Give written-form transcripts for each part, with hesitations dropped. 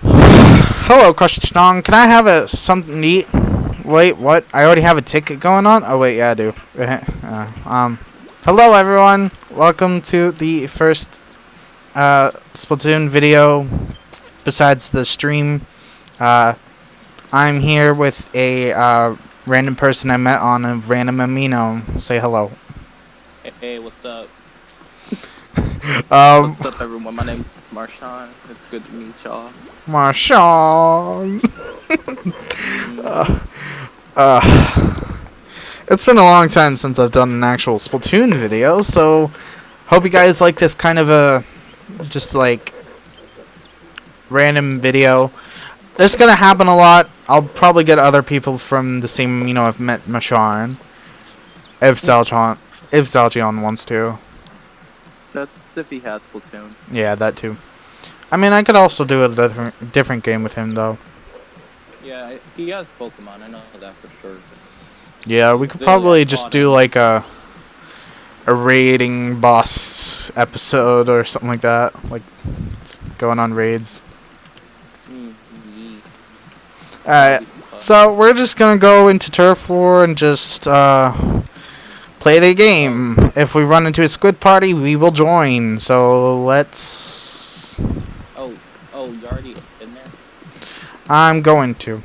Hello, Question. Can I have something to eat? Wait, what? I already have a ticket going on? Oh, wait, yeah, I do. Hello, everyone. Welcome to the first Splatoon video besides the stream. I'm here with a random person I met on a random amino. Say hello. Hey, what's up? Um, What's up, everyone? My name's Marshawn. It's good to meet y'all. Marshawn. It's been a long time since I've done an actual Splatoon video, so hope you guys like this kind of a just like random video. This is gonna happen a lot. I'll probably get other people from the same, I've met Marshawn. If Salchion wants to. That's if he has Splatoon. Yeah, that too. I mean, I could also do a different game with him, though. Yeah, he has Pokemon. I know that for sure. Yeah, we could probably just do like a raiding boss episode or something like that. Like, going on raids. Alright, so we're just gonna go into Turf War and just play the game. If we run into a squid party, we will join. So let's... Oh, you already in there? I'm going to.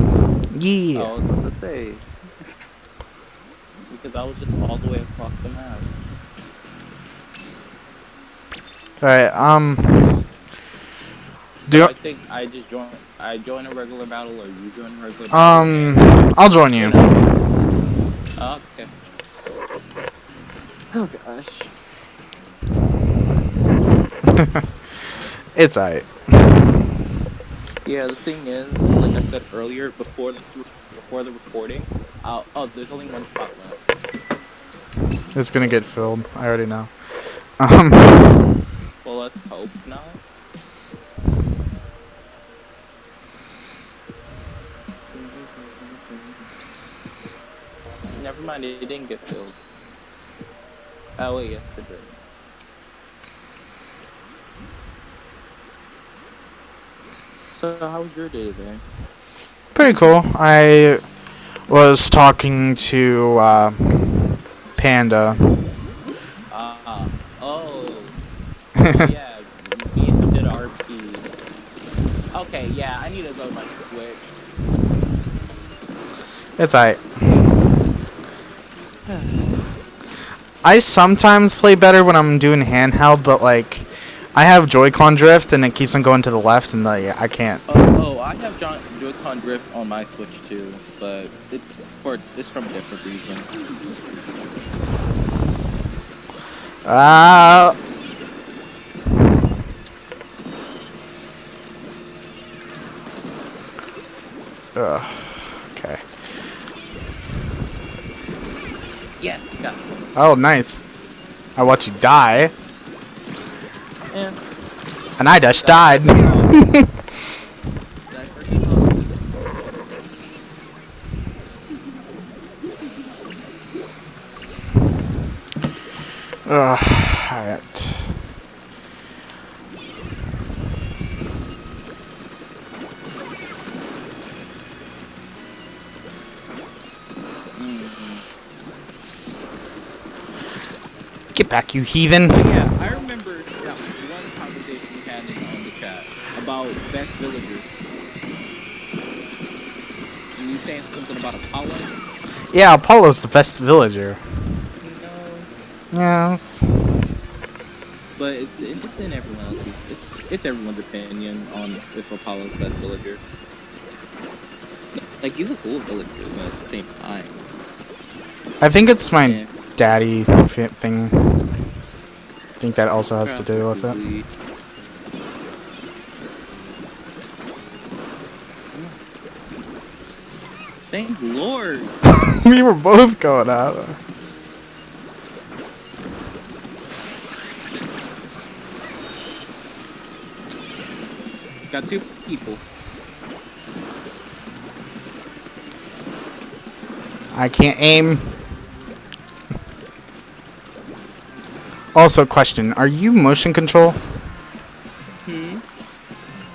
Yeah. I was about to say. Because I was just all the way across the map. Alright, I think I just join a regular battle, or you join a regular battle? I'll join you. Oh, okay. Oh gosh. It's alright. Yeah, the thing is, like I said earlier, before the recording, there's only one spot left. It's gonna get filled. I already know. Well, let's hope not. Never mind, it didn't get filled. Oh wait, yes, it did. So, how was your day today? Pretty cool. I was talking to Panda. Oh. Yeah, me and him did RP. Okay, yeah, I need to load my Switch. It's alright. I sometimes play better when I'm doing handheld, but like, I have Joy-Con drift and it keeps on going to the left, and I can't. Oh, I have Joy-Con drift on my Switch too, but it's from a different reason. Okay. Yes, got it. Oh, nice. I watch you die. Yeah. And I just died. Alright. Get back, you heathen. Yeah, I remember that one conversation we had on the chat about best villager. And you saying something about Apollo? Yeah, Apollo's the best villager. No. Yes. But it's in everyone else's. It's everyone's opinion on if Apollo's the best villager. Like, he's a cool villager, but at the same time. I think it's my daddy thing. I think that also has to do with it. Thank Lord. We were both going out. Got two people. I can't aim. Also, question: are you motion control?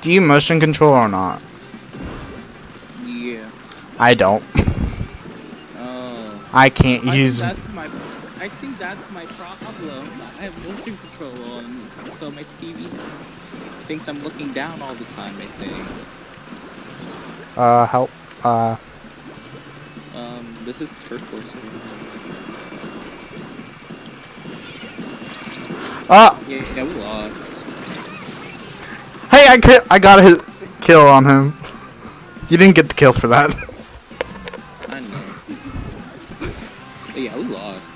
Do you motion control or not? Yeah. I don't. Oh. I can't use. I think that's my problem. I have motion control on, so my TV thinks I'm looking down all the time. I think. Help. This is turf force. Yeah, we lost. Hey, I got a kill on him. You didn't get the kill for that. I know. But yeah, we lost.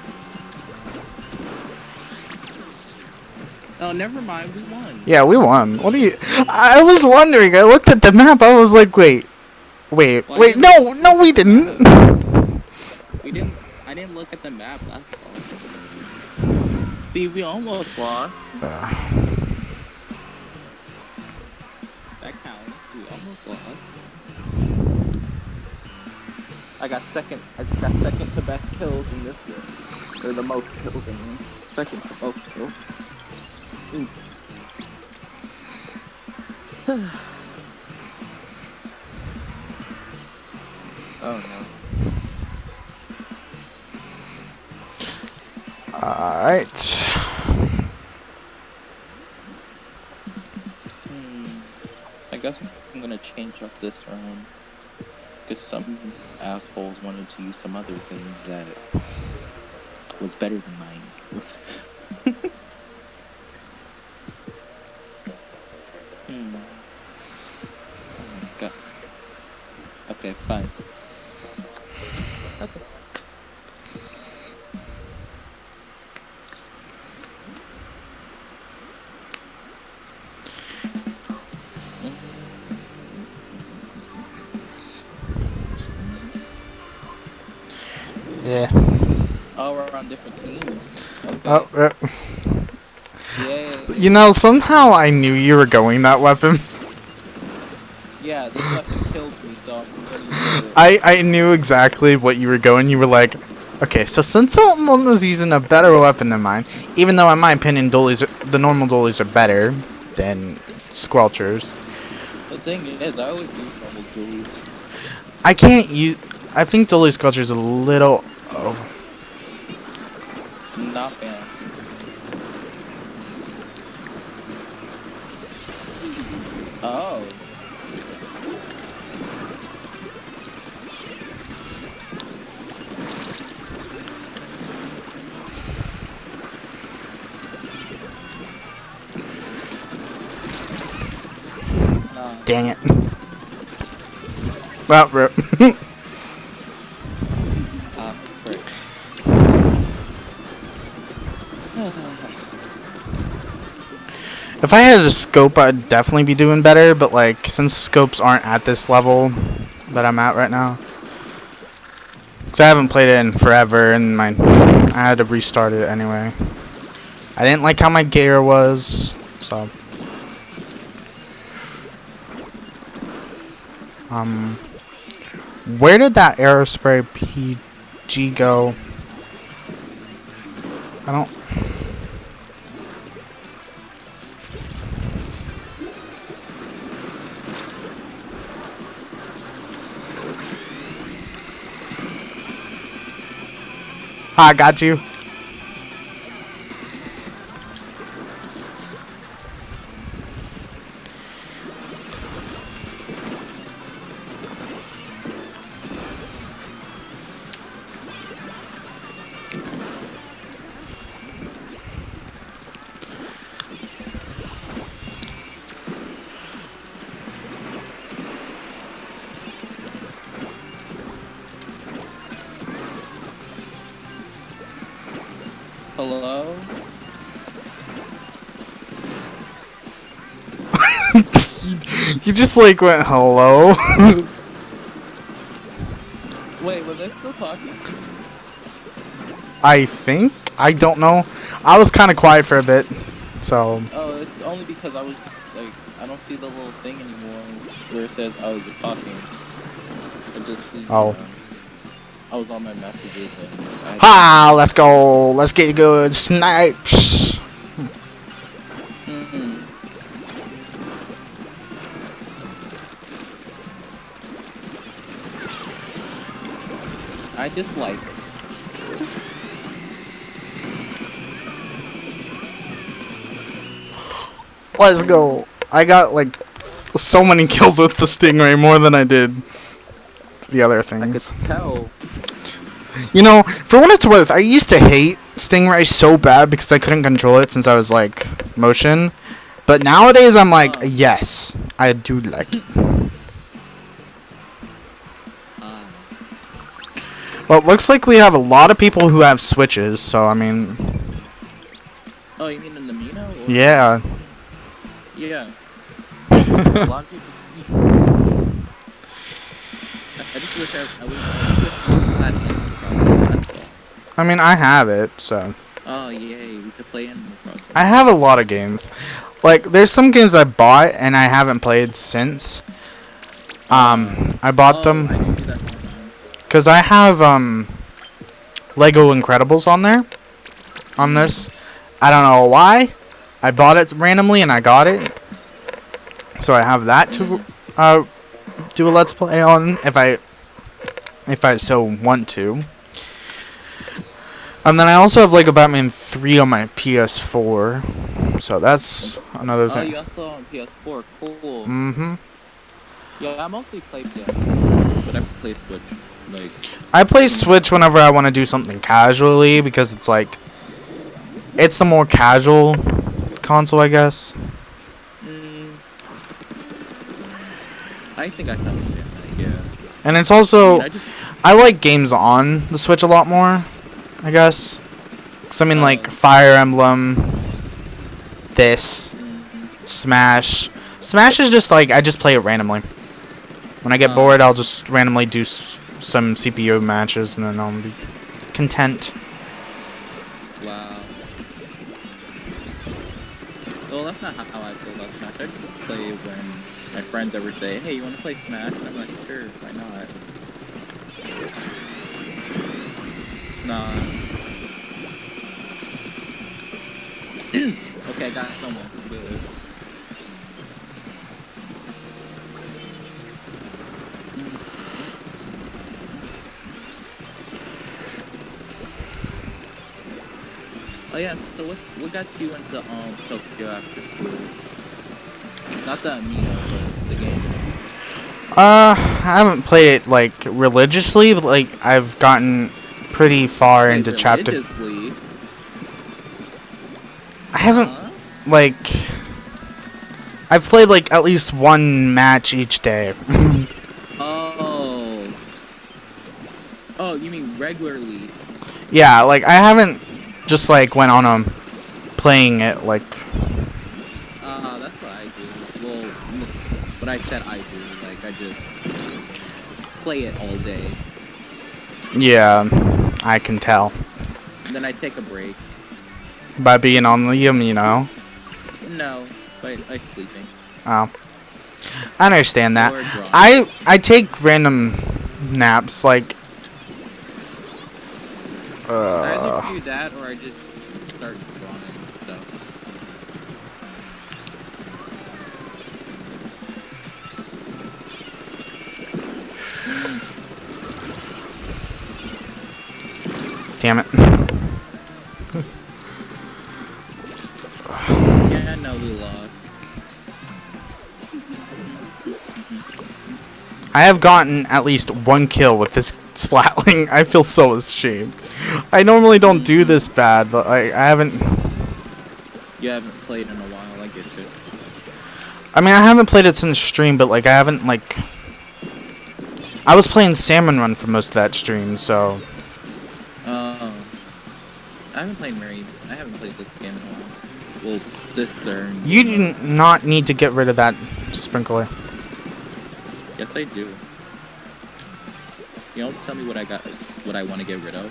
Oh, never mind. We won. Yeah, we won. What are you? I was wondering. I looked at the map. I was like, wait. No, we didn't. We didn't. I didn't look at the map. That's all. See, we almost lost. That counts. We almost lost. I got second to best kills in this year. Or the most kills, I mean. Second to most kills. Oh no. Alright. I guess I'm gonna change up this round. Because some assholes wanted to use some other thing that was better than mine. Oh my god. Okay, fine. Okay. Yeah. Oh, we're on different teams. Okay. Oh, Yay. you know, somehow I knew you were going that weapon. Yeah, this weapon killed me, so I'm gonna use it. I knew exactly what you were going. You were like, okay, so since someone was using a better weapon than mine, even though in my opinion the normal dollies are better than squelchers. The thing is, I always use normal dualies. I can't use. I think dolly squelchers a little. Oh. Not fan. Oh. Dang it. Well, rip. Great. If I had a scope, I'd definitely be doing better, but like, since scopes aren't at this level that I'm at right now, because I haven't played it in forever, and I had to restart it anyway. I didn't like how my gear was, so. Where did that Aerospray PG go? I don't. I got you. Hello? You just like went hello. Wait, was I still talking? I think. I don't know. I was kind of quiet for a bit, so. Oh, it's only because I was just like, I don't see the little thing anymore where it says, oh, you're talking. I just see, Oh. I was on my messages and Ha! Let's go. Let's get good snipes. I dislike. Let's go. I got like so many kills with the Stingray, more than I did the other I things. could tell. You know, for what it's worth, I used to hate Stingray so bad because I couldn't control it since I was like motion. But nowadays I'm like, yes, I do like it. Well, it looks like we have a lot of people who have Switches, so I mean... Oh, you mean in the Mina? Or? Yeah. Yeah. A lot of people... I just wish I was had Animal Crossing, that's all. I mean, I have it, so... Oh, yay, we could play Animal Crossing. I have a lot of games. Like, there's some games I bought and I haven't played since. I bought them... I do that sometimes. Because I have, Lego Incredibles on there. On this. I don't know why. I bought it randomly and I got it. So I have that to, do a Let's Play on if I so want to. And then I also have Lego Batman 3 on my PS4. So that's another thing. Oh, you also on PS4. Cool. Mm-hmm. Yeah, I mostly play PS4, but I play Switch. Like, I play Switch whenever I want to do something casually because it's like, it's a more casual console, I guess. I think I can understand that, yeah. And it's also, I mean, I like games on the Switch a lot more, I guess. Because I mean, like, Fire Emblem, this, Smash. Smash is just like, I just play it randomly. When I get bored, I'll just randomly do some CPU matches, and then I'll be content. Wow. Well, that's not how I feel about Smash. I just play when my friends ever say, hey, you want to play Smash? And I'm like, sure, why not? Nah. Okay, I got someone. Good. Oh yeah, so what got you into Tokyo after school? Not the Amino, but the game. I haven't played it like religiously, but like I've gotten pretty far into chapter. I haven't like I've played like at least one match each day. Oh, you mean regularly? Yeah, like I haven't just like went on playing it like. That's what I do. Well, what I said I do, like I just play it all day. Yeah, I can tell. And then I take a break. By being on the Amino. No, by sleeping. Oh, I understand that. I take random naps like. I either do that or I just start drawing stuff. Damn it. Yeah, no, we lost. I have gotten at least one kill with this Splatling. I feel so ashamed. I normally don't do this bad, but I haven't... You haven't played in a while, I get you. I mean, I haven't played it since stream, but like I haven't like... I was playing Salmon Run for most of that stream, so... I haven't played this game in a while. Well, this CERN. You do not need to get rid of that sprinkler. Yes, I do. You don't tell me what I want to get rid of.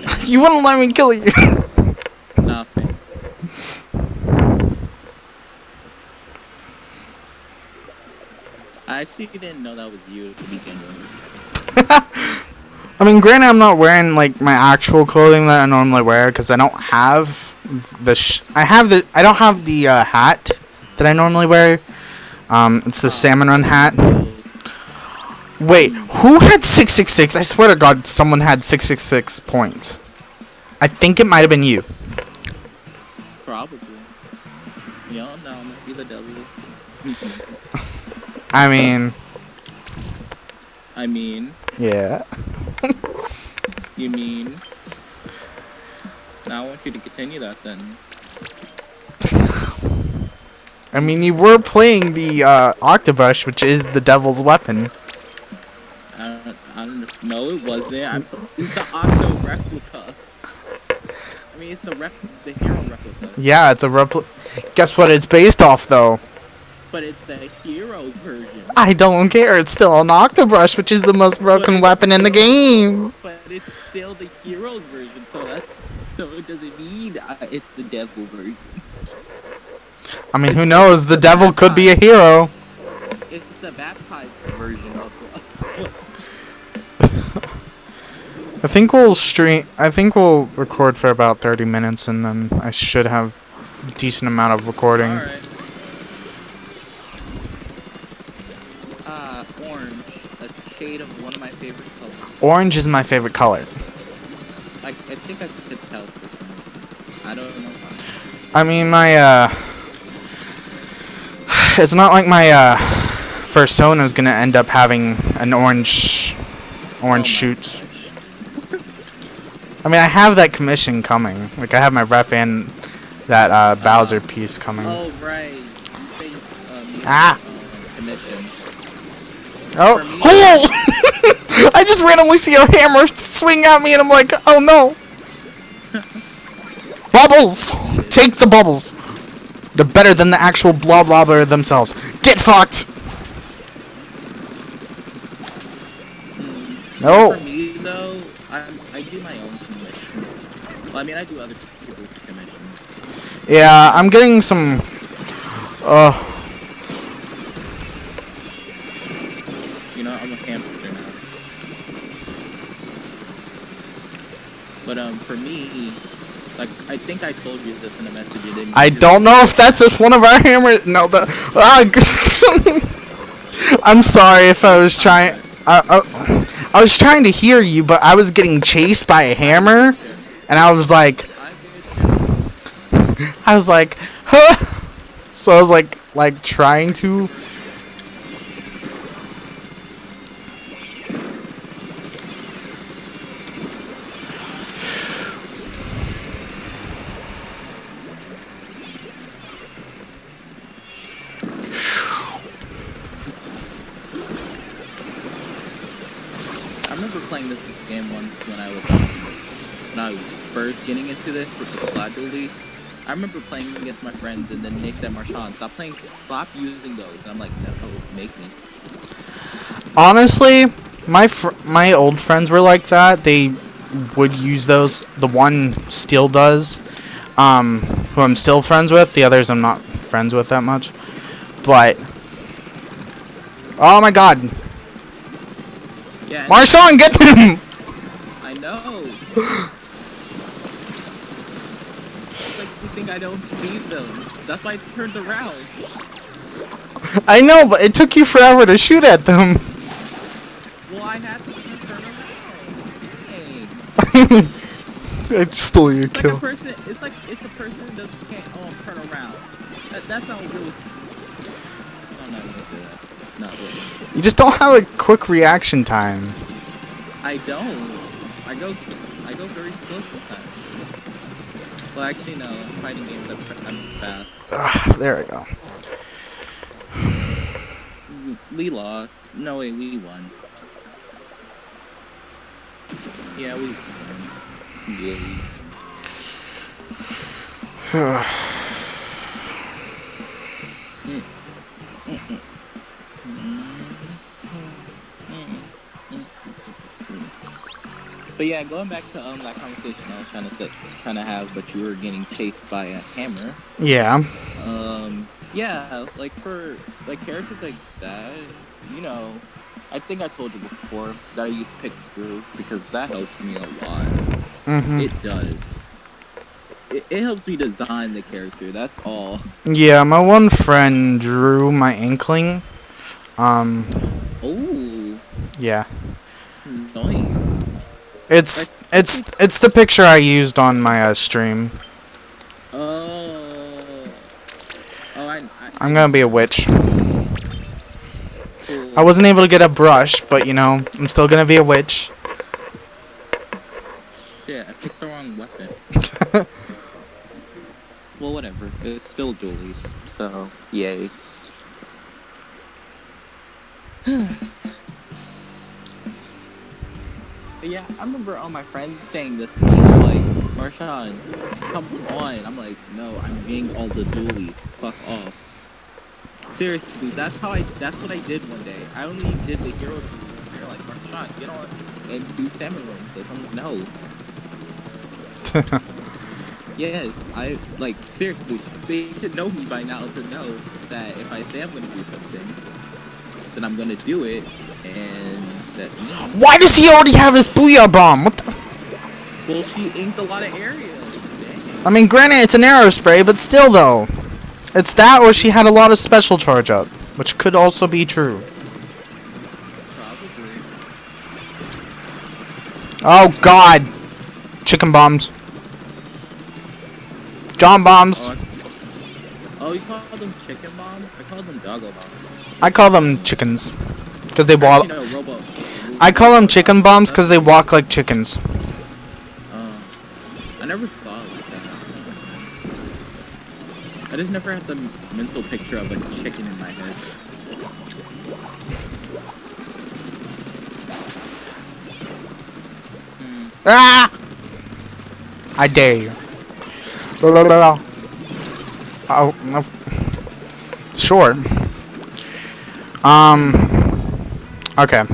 Nothing. You wouldn't let me kill you. Nothing. I actually didn't know that was you to begin with. I mean, granted, I'm not wearing like my actual clothing that I normally wear because I don't have the I don't have the hat, that I normally wear. It's the Salmon Run hat. Wait, who had 666? I swear to God, someone had 666 points. I think it might have been you. Probably. You don't know, might be the devil. I mean, yeah. You mean? Now I want you to continue that sentence. I mean, you were playing the octobrush, which is the devil's weapon. I don't know. It wasn't. It's the Octo replica. I mean, it's the hero replica. Yeah, it's a replica. Guess what it's based off, though? But it's the hero's version. I don't care. It's still an octobrush, which is the most broken weapon in the game. But it's still the hero's version, so it doesn't mean it's the devil version. I mean, who knows? The devil could be a hero. It's the baptized version of I think we'll record for about 30 minutes, and then I should have a decent amount of recording. Alright. Orange. A shade of one of my favorite colors. Orange is my favorite color. I think I could tell for some reason. I don't know why. I mean, it's not like my persona is gonna end up having an orange shoot. I mean, I have that commission coming. Like, I have my ref and that Bowser piece coming. Oh right. You say commission. Oh! I just randomly see a hammer swing at me, and I'm like, oh no! Bubbles! Take the bubbles! They're better than the actual blobber themselves. Get fucked! No. For me, though, I do my own commission. Well, I mean, I do other people's commission. Yeah, I'm getting some... You know, I'm a hamster now. But, for me... Like, I think I told you this in a message you didn't. I don't know if that's one of our hammers. No, I'm sorry if I was trying... I was trying to hear you, but I was getting chased by a hammer, and I was like... huh? So I was like trying to... I remember playing this game once when I was first getting into this with the squad release. I remember playing against my friends, and then they said, Marshawn, stop using those. And I'm like, no, make me. Honestly, my old friends were like that. They would use those. The one still does, who I'm still friends with. The others I'm not friends with that much. But, oh my god. Yeah, Marshawn, get him! I know. It's like you think I don't see them. That's why I turned around. I know, but it took you forever to shoot at them. Well, I had to turn around. Dang. I stole your kill. Like it's a person who can't turn around. That's not really. I'm not gonna say that. Not really. You just don't have a quick reaction time. I don't. I go very slow sometimes. Well, actually, no. Fighting games, I'm fast. There we go. We lost. No, wait, we won. Yeah, we won. Yeah. But yeah, going back to that conversation I was trying to have, but you were getting chased by a hammer. Yeah. Yeah, like for characters like that, you know, I think I told you before that I use pick screw because that helps me a lot. Mm-hmm. It does. it helps me design the character. That's all. Yeah, my one friend drew my Inkling. Um, Oh, yeah. nice. It's the picture I used on my stream. Oh, oh, I'm gonna be a witch. I cool. wasn't able to get a brush, but you know, I'm still gonna be a witch. Shit, I picked the wrong weapon. Well, whatever. It's still dualies, so yay. But yeah, I remember all my friends saying this to me. They're like, Marshawn, come on. I'm like, no, I'm being all the dualies. Fuck off. Seriously, that's what I did one day. I only did the hero dualies. They're like, Marshawn, get on and do salmon run with this. I'm like, no. Yes, I like seriously. They should know me by now to know that if I say I'm gonna do something, then I'm gonna do it, and that. Why does he already have his booyah bomb? What the? Well, she inked a lot of areas. Dang. I mean, granted, it's an arrow spray, but still, though, it's that, or she had a lot of special charge up, which could also be true. Probably. Oh God, chicken bombs, John bombs. Oh, you call them chicken bombs? I call them doggo bombs. I call them chickens, because they walk. You know, I call them chicken bombs because they walk like chickens. I never saw it like that. I just never had the mental picture of a chicken in my head. Ah! I dare you. Oh, no. Sure. Okay.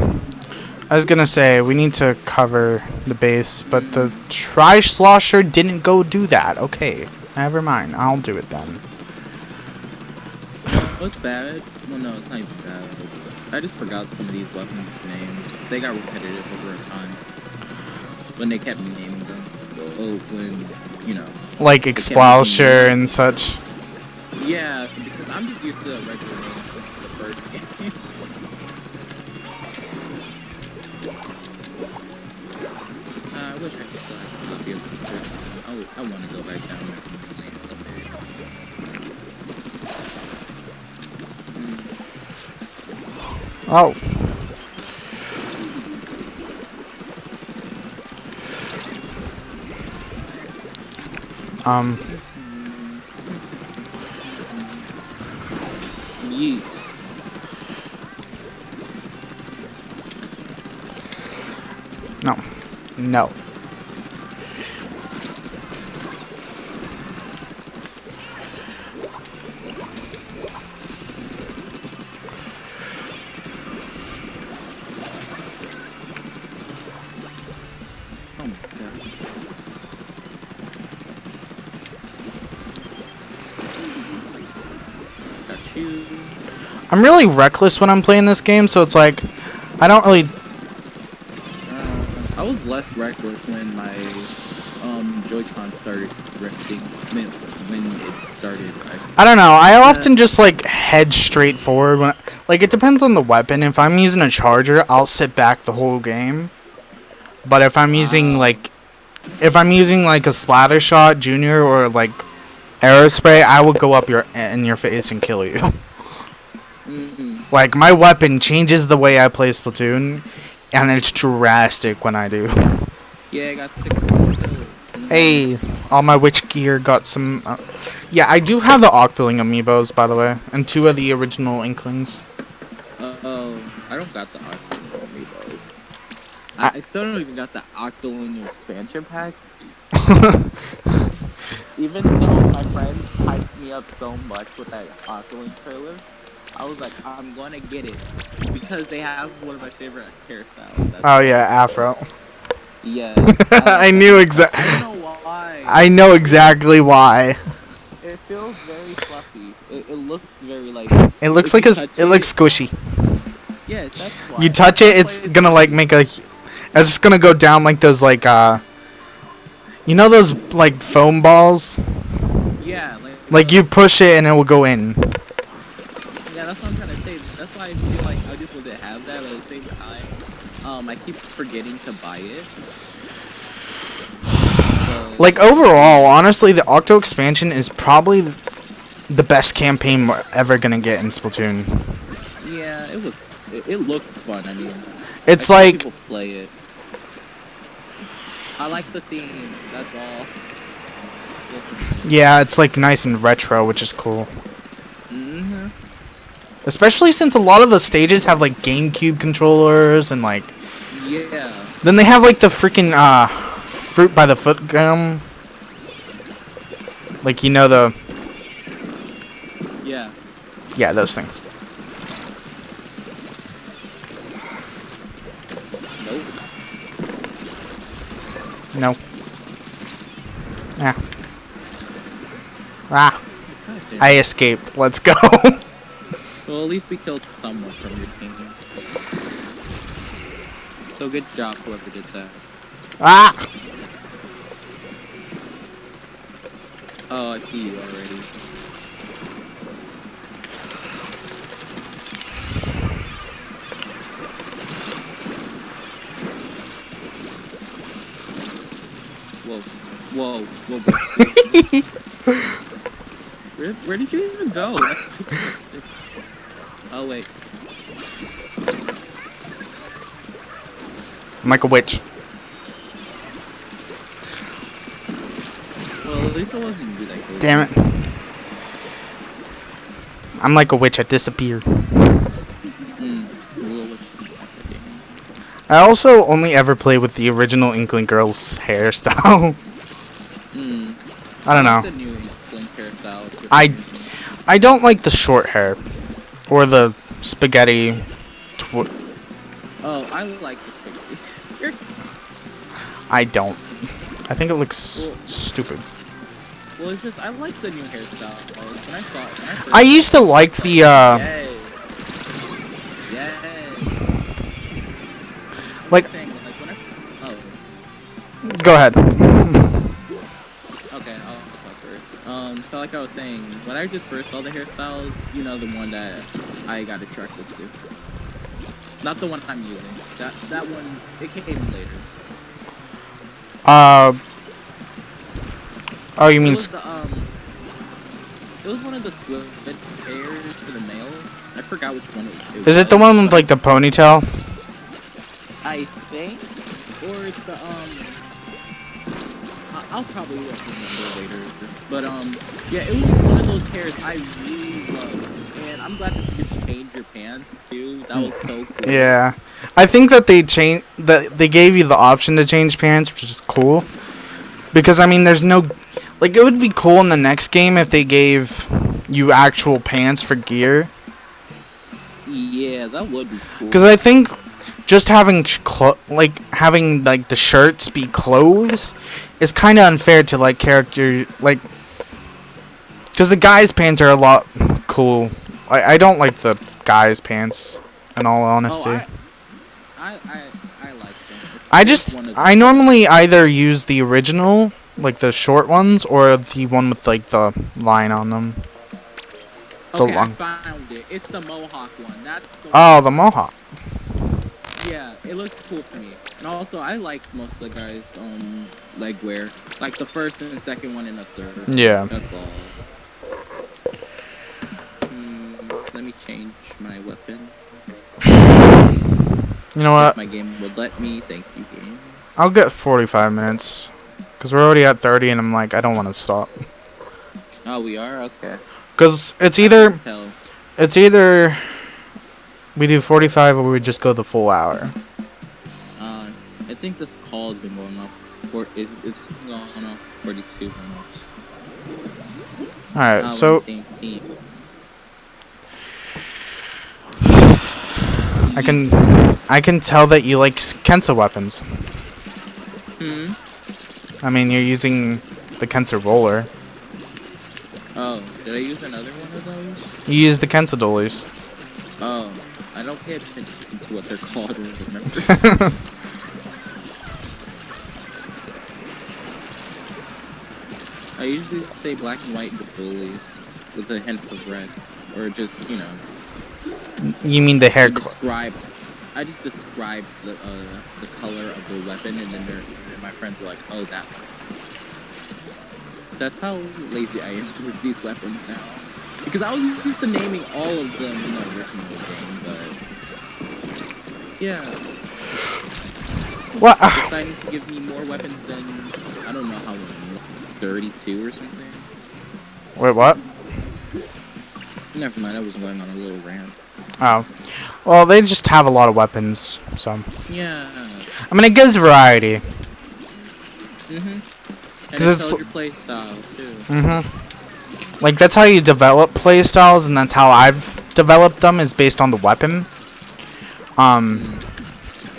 I was gonna say, we need to cover the base, but the Tri-Slosher didn't go do that. Okay. Never mind. I'll do it then. Oh, it's bad. Well, no, it's not even bad. I just forgot some of these weapons' names. They got repetitive over time. When they kept naming them. Oh, when, you know. Like Explousher and such. Yeah, because I'm just used to the regular names from the first game. I wish I could still have a copy of the first one. I want to go back down and look at the names someday. Oh. Yeet. No. No. Oh my god. Got you. I'm really reckless when I'm playing this game, so it's like, I don't really... I was less reckless when my Joy-Con started drifting. When it started. I don't know, I often just like head straight forward when... Like, it depends on the weapon. If I'm using a charger, I'll sit back the whole game. But if I'm using like... If I'm using like a splatter shot, junior, or like aerospray, I will go up in your face and kill you. Like, my weapon changes the way I play Splatoon, and it's drastic when I do. Yeah, I got 6 kills. Hey, all my witch gear got some... yeah, I do have the Octoling amiibos, by the way, and 2 of the original Inklings. Oh, I don't got the Octoling amiibo. I still don't even got the Octoling expansion pack. Even though my friends typed me up so much with that Octoling trailer, I was like, I'm gonna get it because they have one of my favorite hairstyles. Oh yeah, Afro. Yes. I knew exactly. I don't know why. I know exactly why. It feels very fluffy. It looks very like. It looks like it looks squishy. Yes, that's why. You touch it, it's gonna like make a. It's just gonna go down like those like You know those like foam balls? Yeah, Like you push it and it will go in. yeah, that's what I'm trying to say. That's why I feel like I just wouldn't have that, but at the same time, I keep forgetting to buy it. So, Like overall, honestly, the Octo expansion is probably the best campaign we're ever gonna get in Splatoon. yeah, it looks fun. I mean, It's I saw like people play it. I like the themes. That's all. yeah, it's like nice and retro, which is cool. Mhm. Especially since a lot of the stages have like GameCube controllers and like Yeah. then they have like the freaking fruit by the foot gum. Like you know the Yeah. yeah, those things. Nope. No. Yeah. Ah, I escaped. Let's go. Well, at least we killed someone from your team. So good job, whoever did that. Ah. Oh, I see you already. Whoa, whoa, whoa, whoa. Where did you even go? Oh, wait. I'm like a witch. Well, at least it wasn't you that killed Damn it. I'm like a witch. I disappear. I also only ever play with the original Inkling Girls hairstyle. I don't know. The new Inkling's hairstyle. I don't like the short hair or the spaghetti. Oh, I like the spaghetti. I don't. I think it looks Well, stupid. Well, it's just I like the new hairstyle. When I saw it, when I first I used to like the Yay. like. Saying, like when I, oh, Go ahead. okay, I'll talk first. So like I was saying, when I just first saw the hairstyles, you know, the one that I got attracted to. Not the one I'm using. That one, it came later. Oh, you mean? It was one of the split hairs for the males. I forgot which one it was. Is it the one with like the ponytail? I think, or it's the I'll probably remember later. But yeah, it was one of those hairs I really loved, and I'm glad that you could change your pants too. That was so cool. Yeah, I think that they gave you the option to change pants, which is cool. Because I mean, there's no, like, it would be cool in the next game if they gave you actual pants for gear. Yeah, that would be cool. Because I think just having having like the shirts be clothes is kind of unfair to like character like. Because the guys' pants are a lot cool. I don't like the guys' pants, in all honesty. Oh, I like them. I normally either use the original, like the short ones, or the one with like the line on them. Okay, I found it. It's the Mohawk one. That's the the Mohawk. Yeah, it looks cool to me. And also, I like most of the guys' leg wear. Like the first and the second one and the third. Yeah. That's all. Let me change my weapon. You know what? If my game would let me. Thank you, game. I'll get 45 minutes. Because we're already at 30 and I'm like, I don't want to stop. Oh, we are? Okay. Because it's either we do 45 or we just go the full hour. I think this call has been going up. It's going on 42 almost. Alright, so same team. I can tell that you like Kensa weapons. I mean, you're using the Kensa roller. Oh, did I use another one of those? You use the Kensa dollies. Oh, I don't pay attention to what they're called or remember. I usually say black and white with bullies, with a hint of red, or just You mean the hair I color? just describe the color of the weapon, and then my friends are like, oh, that one. That's how lazy I am towards these weapons now. Because I was used to naming all of them in the original game, but yeah. What? Deciding to give me more weapons than, I don't know how many, 32 or something. Wait, what? Never mind, I was going on a little rant. Oh. Well, they just have a lot of weapons, so. Yeah. I mean, it gives variety. And it it's tells your play style, too. Like, that's how you develop playstyles, and that's how I've developed them, is based on the weapon.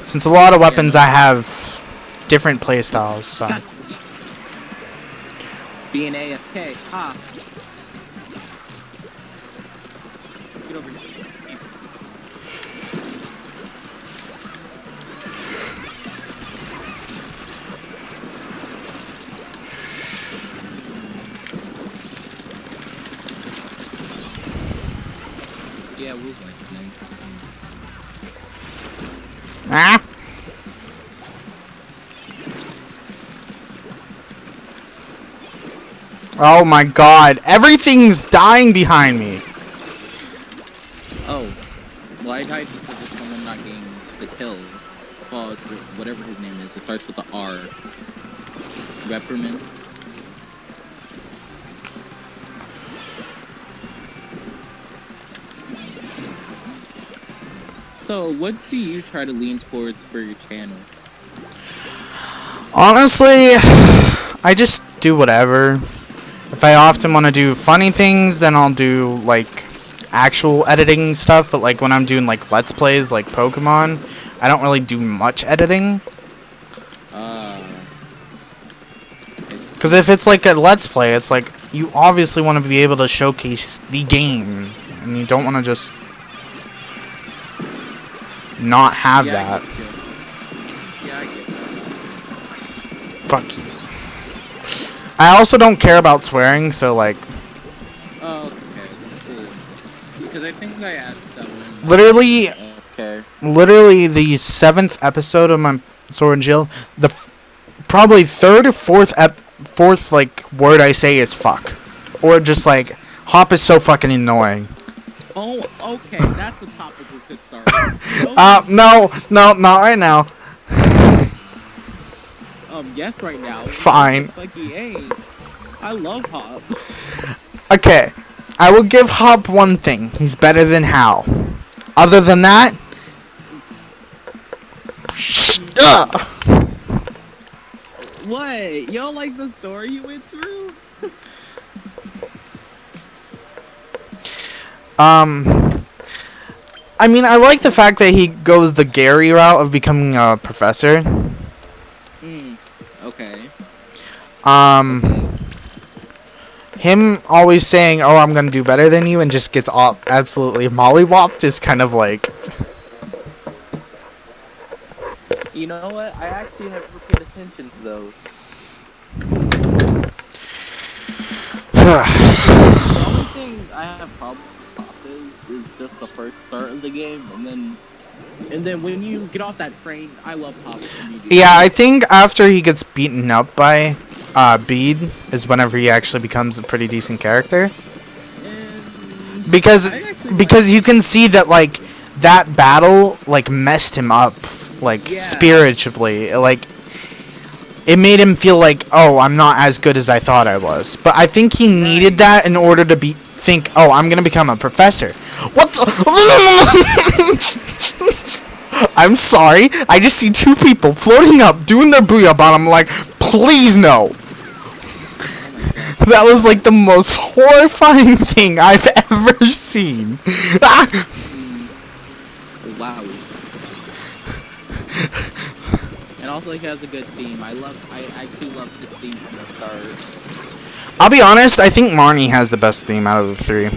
Since a lot of weapons I have different playstyles, so. Gotcha. Being AFK, ha! Get over here. Yeah, we'll like Ah! Oh my god, everything's dying behind me. Oh. Well, I died because of someone not getting the kill. Well, whatever his name is. It starts with the R. Reprimands. So, what do you try to lean towards for your channel? Honestly, I just do whatever. If I often want to do funny things, then I'll do, like, actual editing stuff. But, like, when I'm doing, like, Let's Plays, like Pokemon, I don't really do much editing. Because if it's, like, a Let's Play, it's, like, you obviously want to be able to showcase the game. And you don't want to just not have that. Yeah, I get that. Fuck you. I also don't care about swearing, so like. Oh, okay, cool. Because I think I asked that one. Literally, Okay. literally the 7th episode of my Sword and Shield, the probably 3rd or 4th like word I say is fuck, or just like hop is so fucking annoying. Oh, okay, that's a topic we could start. No, not right now. Yes, right now. Fine. Like EA. I love Hop. Okay, I will give Hop one thing. He's better than Hal. Other than that, What? Y'all like the story you went through? I mean, I like the fact that he goes the Gary route of becoming a professor. Okay. Him always saying, "Oh, I'm gonna do better than you," and just gets absolutely mollywopped is kind of like. You know what? I actually never paid attention to those. The only thing I have problems with Hop is just the first start of the game, and then when you get off that train, I love Hop immediately. Yeah, I think after he gets beaten up by Bede is whenever he actually becomes a pretty decent character. Because you can see that like that battle like messed him up like spiritually. Like it made him feel like, oh, I'm not as good as I thought I was. But I think he needed that in order to think, oh, I'm gonna become a professor. What the? I'm sorry. I just see two people floating up, doing their booyah bomb. I'm like, please no. That was like the most horrifying thing I've ever seen. Wow. And also he has a good theme. I actually love this theme from the start. I'll be honest, I think Marnie has the best theme out of the three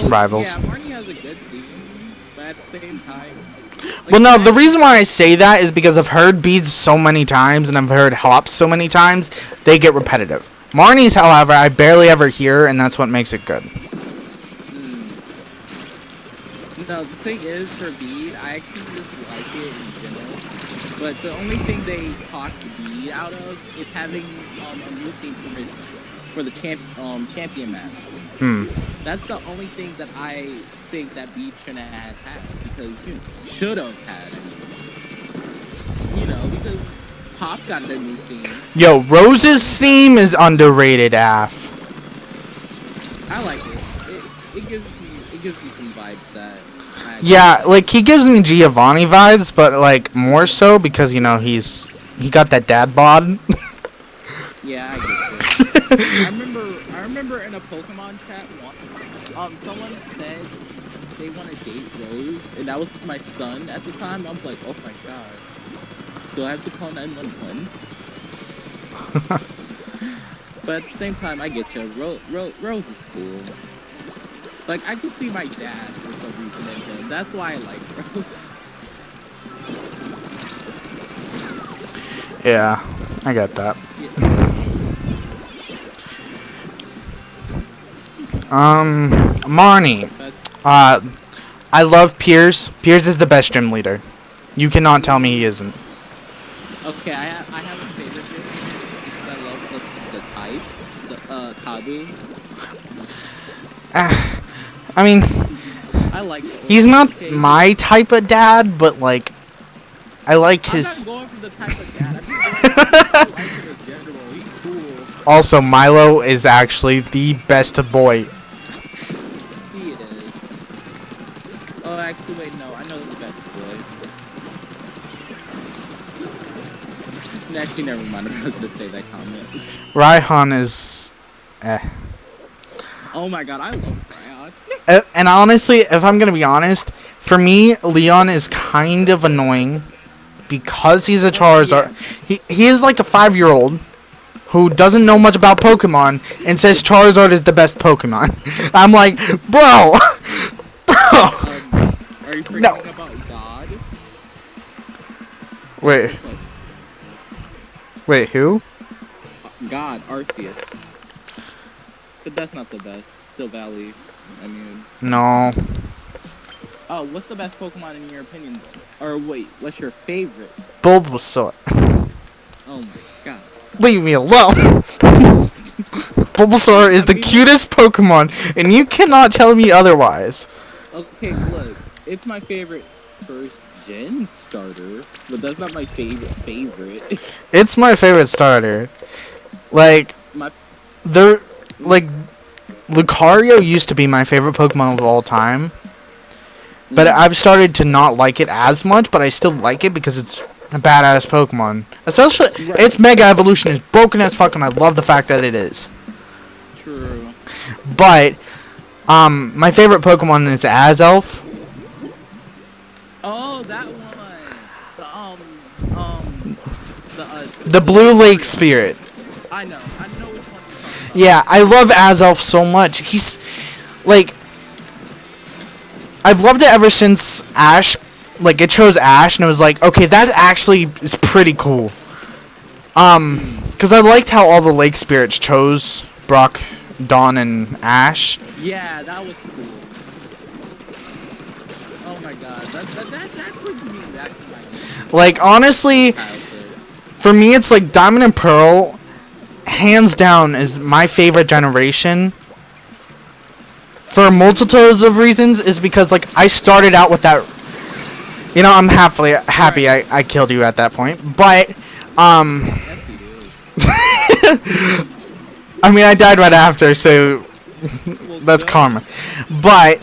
rivals. Yeah, Marnie has a good theme, but at the same time... Like, well, no, the reason why I say that is because I've heard Beads so many times and I've heard Hops so many times, they get repetitive. Marnie's, however, I barely ever hear, and that's what makes it good. No, the thing is, for Bede, I actually just like it in general. But the only thing they talked Bede out of is having a new theme for the champion match. That's the only thing that I think that Bede should have had, because should have had. Because Pop got their new theme. Yo, Rose's theme is underrated, AF. I like it. It gives me some vibes that. Yeah, like he gives me Giovanni vibes, but like more so because he got that dad bod. Yeah, I get it. I remember in a Pokemon chat someone said they want to date Rose, and that was my son at the time. I'm like, oh my god, do I have to call 911? But at the same time, I get you. Rose is cool. Like, I can see my dad for some reason in him. That's why I like Rose. Yeah, I got that. Marnie. I love Piers. Piers is the best gym leader. You cannot tell me he isn't. Okay, I have a favorite gym. I love the type, Kabu. I mean, I like. He's not my type of dad, but like, I like his. I'm not going for the type of dad. I'm just going for in general. He's cool. Also, Milo is actually the best boy. He is. Oh, actually, wait, no. I know the best boy. Actually, never mind. I'm not gonna say that comment. Raihan is, Oh my god, I love Raihan. And honestly, if I'm gonna be honest, for me, Leon is kind of annoying because he's a Charizard. Yeah. He is like a 5-year-old who doesn't know much about Pokemon and says Charizard is the best Pokemon. I'm like, bro, are you forgetting about God? Wait, who? God, Arceus. But that's not the best. Still Valley. I mean. No. Oh, what's the best Pokemon in your opinion, though? Or wait, what's your favorite? Bulbasaur. Oh my god. Leave me alone. Bulbasaur is the cutest Pokemon, and you cannot tell me otherwise. Okay, look. It's my favorite first gen starter, but that's not my favorite. It's my favorite starter. Like, Lucario used to be my favorite Pokemon of all time. But I've started to not like it as much, but I still like it because it's a badass Pokemon. Especially, its Mega Evolution is broken as fuck, and I love the fact that it is. True. But, my favorite Pokemon is Azelf. Oh, that one. The Blue Lake Spirit. I know which one you're talking about. Yeah, I love Azelf so much. He's, like, I've loved it ever since Ash, like, it chose Ash, and it was like, okay, that actually is pretty cool. Because I liked how all the Lake Spirits chose Brock, Dawn, and Ash. Yeah, that was cool. Oh my god, that brings me back to my... Like, honestly, for me, it's like Diamond and Pearl, hands down, is my favorite generation. For multitudes of reasons, is because, like, I started out with that... You know, I'm happy I killed you at that point. But, I mean, I died right after, so that's karma. But,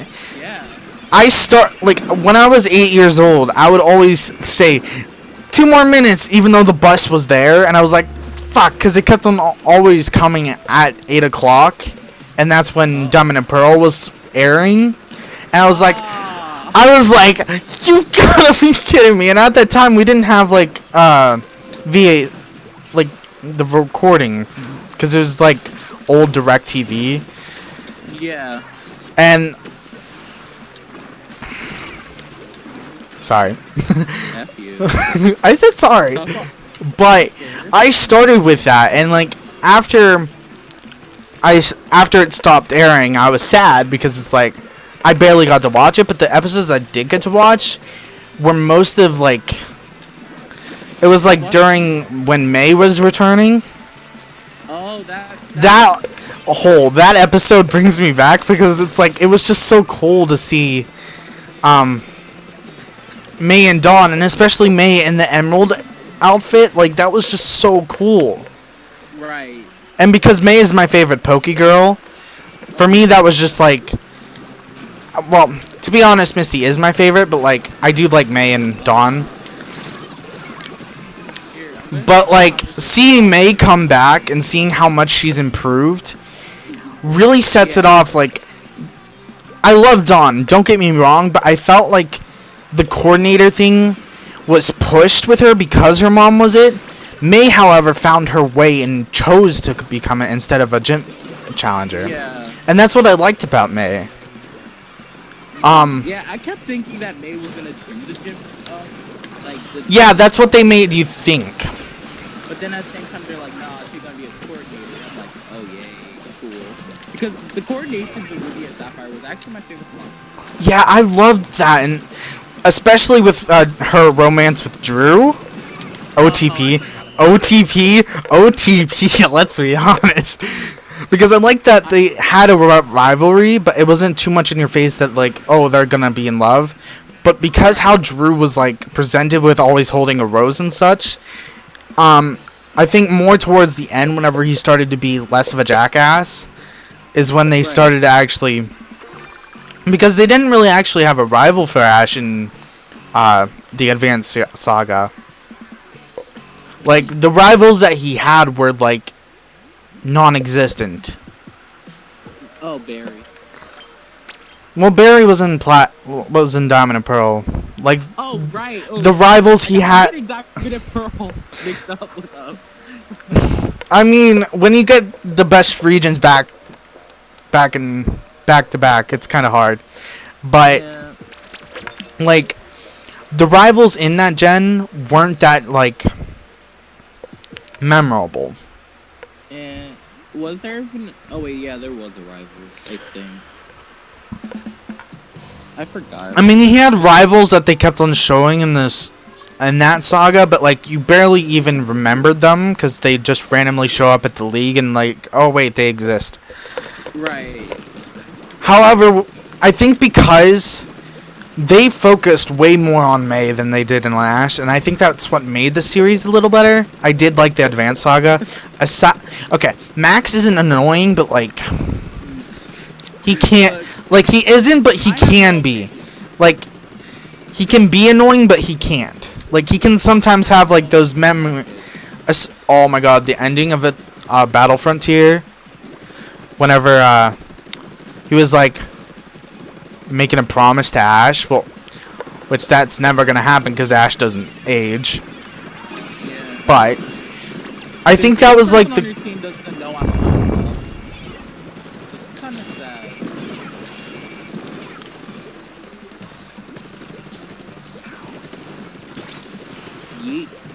when I was 8 years old, I would always say, 2 more minutes, even though the bus was there, and I was like, fuck, because it kept on always coming at 8 o'clock, and that's when Diamond and Pearl was airing, and I was like, you gotta be kidding me, and at that time, we didn't have, like, VA, like, the recording, because it was, like, old DirecTV. Yeah. And... Sorry. F you. I said sorry. But I started with that, and, like, after after it stopped airing, I was sad because it's like I barely got to watch it, but the episodes I did get to watch were most of like it was like during when May was returning. Oh, that episode brings me back because it's like it was just so cool to see May and Dawn, and especially May in the emerald outfit. Like that was just so cool. Right. And because May is my favorite Poke Girl, for me that was just like, well, to be honest, Misty is my favorite, but like I do like May and Dawn. But like seeing May come back and seeing how much she's improved really sets it off. Like I love Dawn, don't get me wrong, but I felt like the coordinator thing was pushed with her because her mom was it. May, however, found her way and chose to become it instead of a gym challenger. Yeah. And that's what I liked about May. Yeah, I kept thinking that May was gonna do the gym, yeah, that's what they made you think. But then at the same time, they're like, nah, she's gonna be a coordinator. I'm like, oh yay, cool. Because the coordinations of Ruby and Sapphire was actually my favorite one. Yeah, I loved that, and especially with her romance with Drew. OTP, let's be honest. Because I like that they had a rivalry, but it wasn't too much in your face that, like, oh, they're gonna be in love. But because how Drew was, like, presented with always holding a rose and such, I think more towards the end, whenever he started to be less of a jackass, is when they started to actually... Because they didn't really actually have a rival for Ash in the Advanced Saga. Like, the rivals that he had were, like, non-existent. Oh, Barry. Well, Barry was in Diamond and Pearl. Like, oh, right. Oh, the rivals he had... Diamond and Pearl mixed up with I mean, when you get the best regions back to back, it's kind of hard. But, yeah. like, the rivals in that gen weren't that, like... memorable. And was there even... Oh wait, yeah, there was a rival, I think. I forgot. I mean, he had rivals that they kept on showing in that saga, but like you barely even remembered them because they just randomly show up at the league and like, oh wait, they exist. Right. However, I think because they focused way more on May than they did in Ash, and I think that's what made the series a little better. I did like the Advanced Saga. Okay, Max isn't annoying, but like he can't. Like he isn't, but he can be. Like he can be annoying, but he can't. Like he can sometimes have like those oh my god, the ending of Battle Frontier. Whenever he was like making a promise to Ash, well, which that's never gonna happen because Ash doesn't age. Yeah. But I think that was like the team doesn't know I'm not. This is kind of sad. Yeet.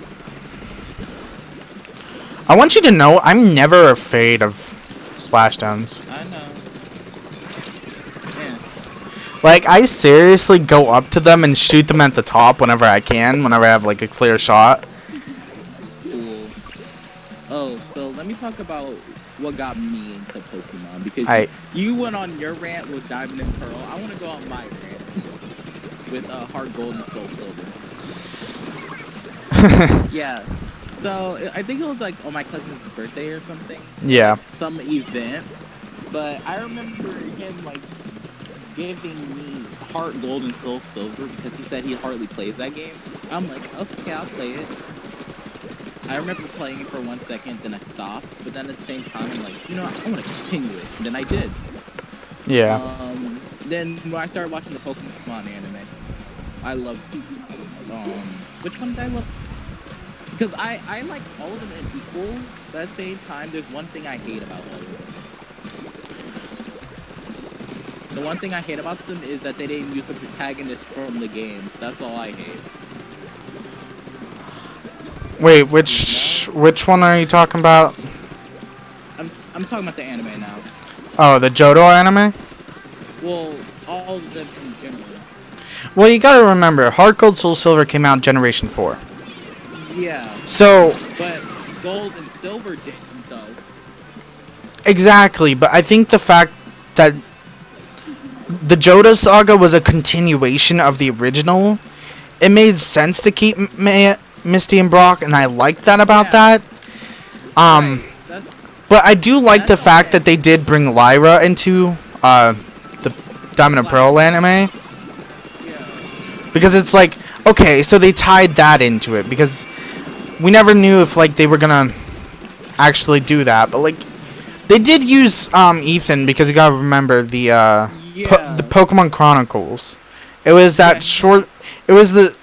I want you to know I'm never afraid of splashdowns. I know. Like, I seriously go up to them and shoot them at the top whenever I can, whenever I have, like, a clear shot. Cool. Oh, so let me talk about what got me into Pokemon, because you went on your rant with Diamond and Pearl. I want to go on my rant with Heart Gold and Soul Silver. Yeah. So, I think it was, like, on my cousin's birthday or something. Yeah. Like, some event. But I remember him, like, giving me Heart Gold and Soul Silver because he said he hardly plays that game. I'm like, okay, I'll play it. I remember playing it for 1 second, then I stopped, but then at the same time, I'm like, you know, I want to continue it. And then I did. Yeah. Then when I started watching the Pokemon anime, I love which one did I love? Because I like all of them in equal, but at the same time, there's one thing I hate about all of them. The one thing I hate about them is that they didn't use the protagonist from the game. That's all I hate. Wait, which one are you talking about? I'm talking about the anime now. Oh, the Johto anime? Well, all of them in general. Well, you gotta remember, Heart Gold Soul Silver came out Generation 4. Yeah. So, But Gold and Silver didn't, though. exactly, but I think the fact that the Johto saga was a continuation of the original, it made sense to keep Misty and Brock, and I liked that about that. Right. But I do like the fact that they did bring Lyra into the Diamond and Pearl anime. Yeah. Because it's like, okay, so they tied that into it. Because we never knew if, like, they were gonna actually do that. But, like, they did use Ethan, because you gotta remember the the Pokemon Chronicles. It was that short... It was the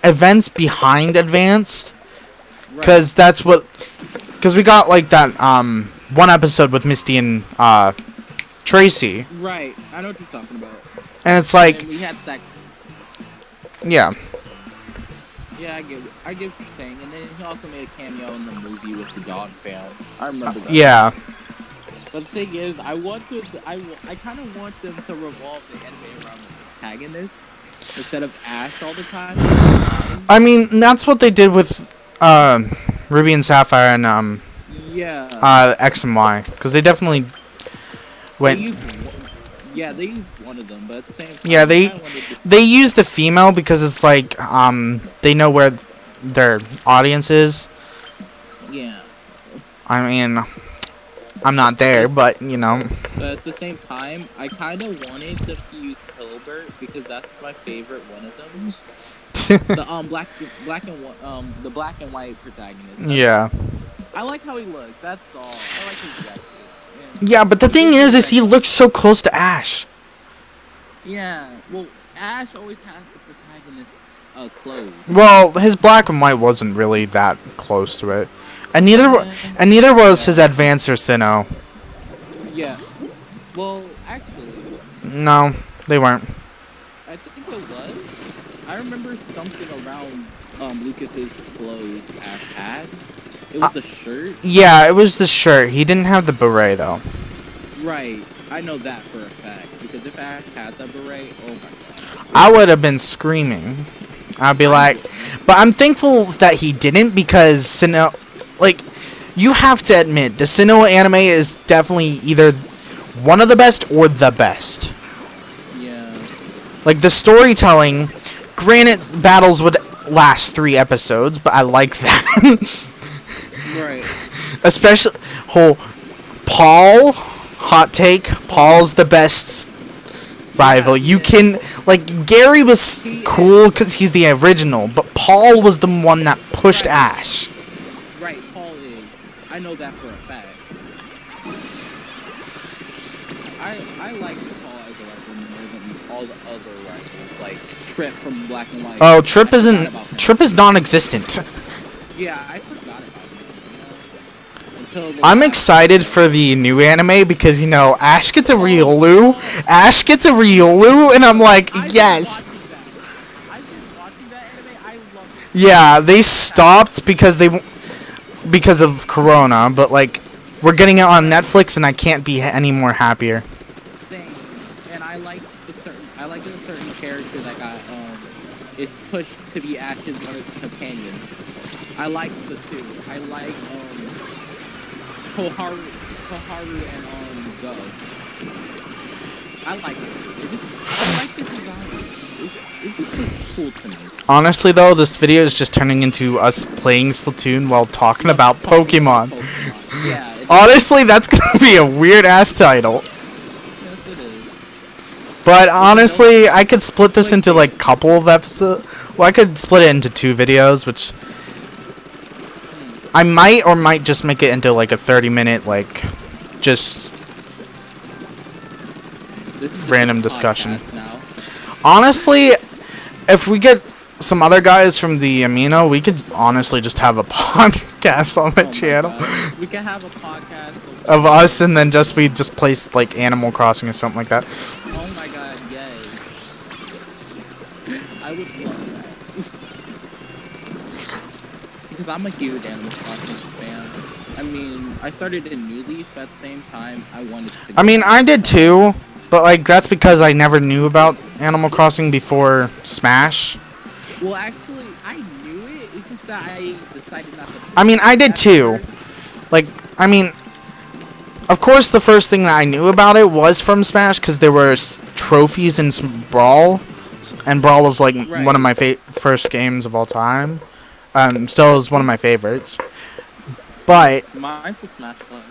events behind Advanced. Because that's what... Because we got, like, that one episode with Misty and Tracy. Right. I know what you're talking about. And it's like... And we had that... Yeah. Yeah, I get what you're saying. And then he also made a cameo in the movie with the dog fan. I remember that. Yeah. But the thing is, I kind of want them to revolve the anime around the protagonist instead of Ash all the time. I mean, that's what they did with Ruby and Sapphire and X and Y, because they definitely went. They used one of them, but at the same time, yeah, they used the female because it's like they know where their audience is. Yeah. I mean, I'm not there, but you know. But at the same time, I kind of wanted them to use Hilbert because that's my favorite one of them. The the black and white protagonist. Yeah. I like how he looks. That's all. I like his jacket. Yeah, but the thing is he looks so close to Ash. Yeah. Well, Ash always has the protagonist's clothes. Well, his black and white wasn't really that close to it, and neither was his Advancer Sinnoh. Yeah. Well, actually. No, they weren't. I think it was. I remember something around Lucas's clothes Ash had. It was the shirt. Yeah, it was the shirt. He didn't have the beret though. Right. I know that for a fact because if Ash had the beret, oh my god. I would have been screaming. I'd be like, but I'm thankful that he didn't because Sinnoh, like, you have to admit the Sinnoh anime is definitely either one of the best or the best. Yeah. Like the storytelling. Granted, battles would last 3 episodes, but I like that. Right. Especially Paul. Hot take. Paul's the best rival. You can Gary was cool because he's the original, but Paul was the one that pushed Ash. Right. Paul is. I know that for a fact. I like Paul as a rival more than all the other rivals, like Trip from Black and White. Oh, Trip is non-existent. Yeah, I forgot about him. I'm excited for the new anime because Ash gets a Riolu. Ash gets a Riolu, and I'm like, yes. I've been watching that anime. I love it. Yeah, they stopped because of Corona, but we're getting it on Netflix, and I can't be any more happier. Same, and I like a certain character that got is pushed to be Ash's one of the companions. I like the two. I like Koharu and Dove. I like it. I like the designs. It just looks cool to me. Honestly, though, this video is just turning into us playing Splatoon while talking about Pokemon. Yeah. Honestly, that's gonna be a weird-ass title. Yes, it is. But honestly, I could split this into a couple of episodes. Well, I could split it into 2 videos, which I might or might just make it into a 30-minute just random discussion. Honestly, if we get some other guys from the Amino, we could honestly just have a podcast on the channel. We could have a podcast of us, and then we just play Animal Crossing or something like that. Oh my god, yes. I would love that. Because I'm a huge Animal Crossing fan. I mean, I started in New Leaf, but at the same time, I wanted to. I mean, I did too, but like that's because I never knew about Animal Crossing before Smash. Well, actually, I knew it. It's just that I decided not to. I mean, I did too. Like, I mean, of course, the first thing that I knew about it was from Smash because there were trophies in Brawl, and Brawl was like one of my first games of all time. Still is one of my favorites. But mine's was Smash Bros.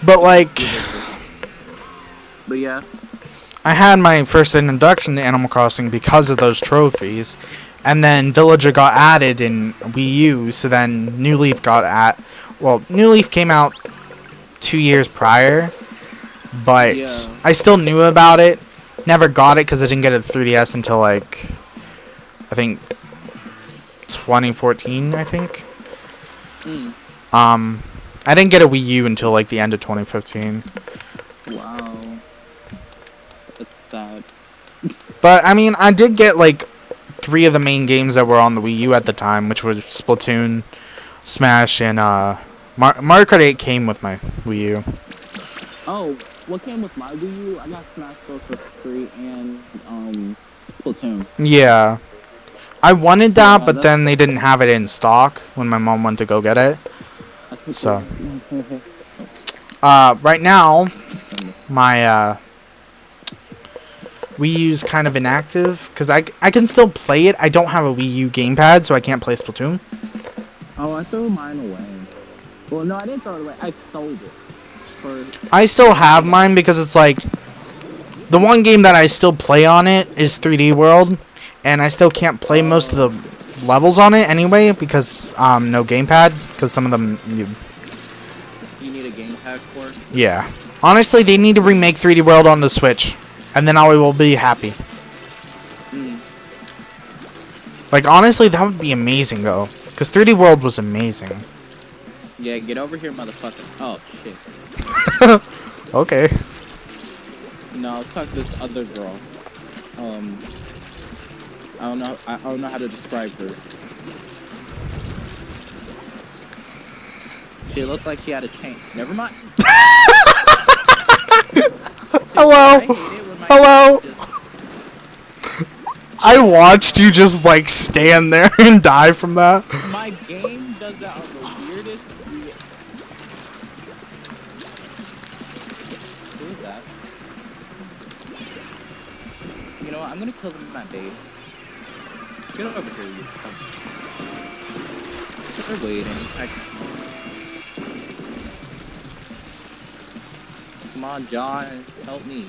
But like, but yeah, I had my first introduction to Animal Crossing because of those trophies, and then Villager got added in Wii U. So then New Leaf got New Leaf came out 2 years prior, but I still knew about it. Never got it because I didn't get a 3DS until like I think 2014. I think. I didn't get a Wii U until like the end of 2015. Wow, that's sad. But I mean, I did get like 3 of the main games that were on the Wii U at the time, which was Splatoon, Smash, and Mario Kart 8 came with my Wii U. Oh, what came with my Wii U? I got Smash Bros. For free and Splatoon. Yeah. I wanted that, but then they didn't have it in stock when my mom went to go get it. So, right now, my Wii U's kind of inactive because I can still play it. I don't have a Wii U gamepad, so I can't play Splatoon. Oh, I threw mine away. Well, no, I didn't throw it away. I sold it. I still have mine because it's like the one game that I still play on it is 3D World, and I still can't play most of the levels on it anyway because no gamepad because some of them you need a gamepad for. Yeah, honestly, they need to remake 3D World on the Switch, and then I will be happy. Like honestly, that would be amazing though, because 3D World was amazing. Yeah, get over here, motherfucker. Oh shit. Okay. No, let's talk to this other girl. I don't know how to describe her. She looked like she had a chain. Never mind. Hello. Hello. I watched you just like stand there and die from that. My game does that on the weirdest. Who is that? You know what? I'm gonna kill them in my base. Get over here, you. They're waiting. Come on, John, help me.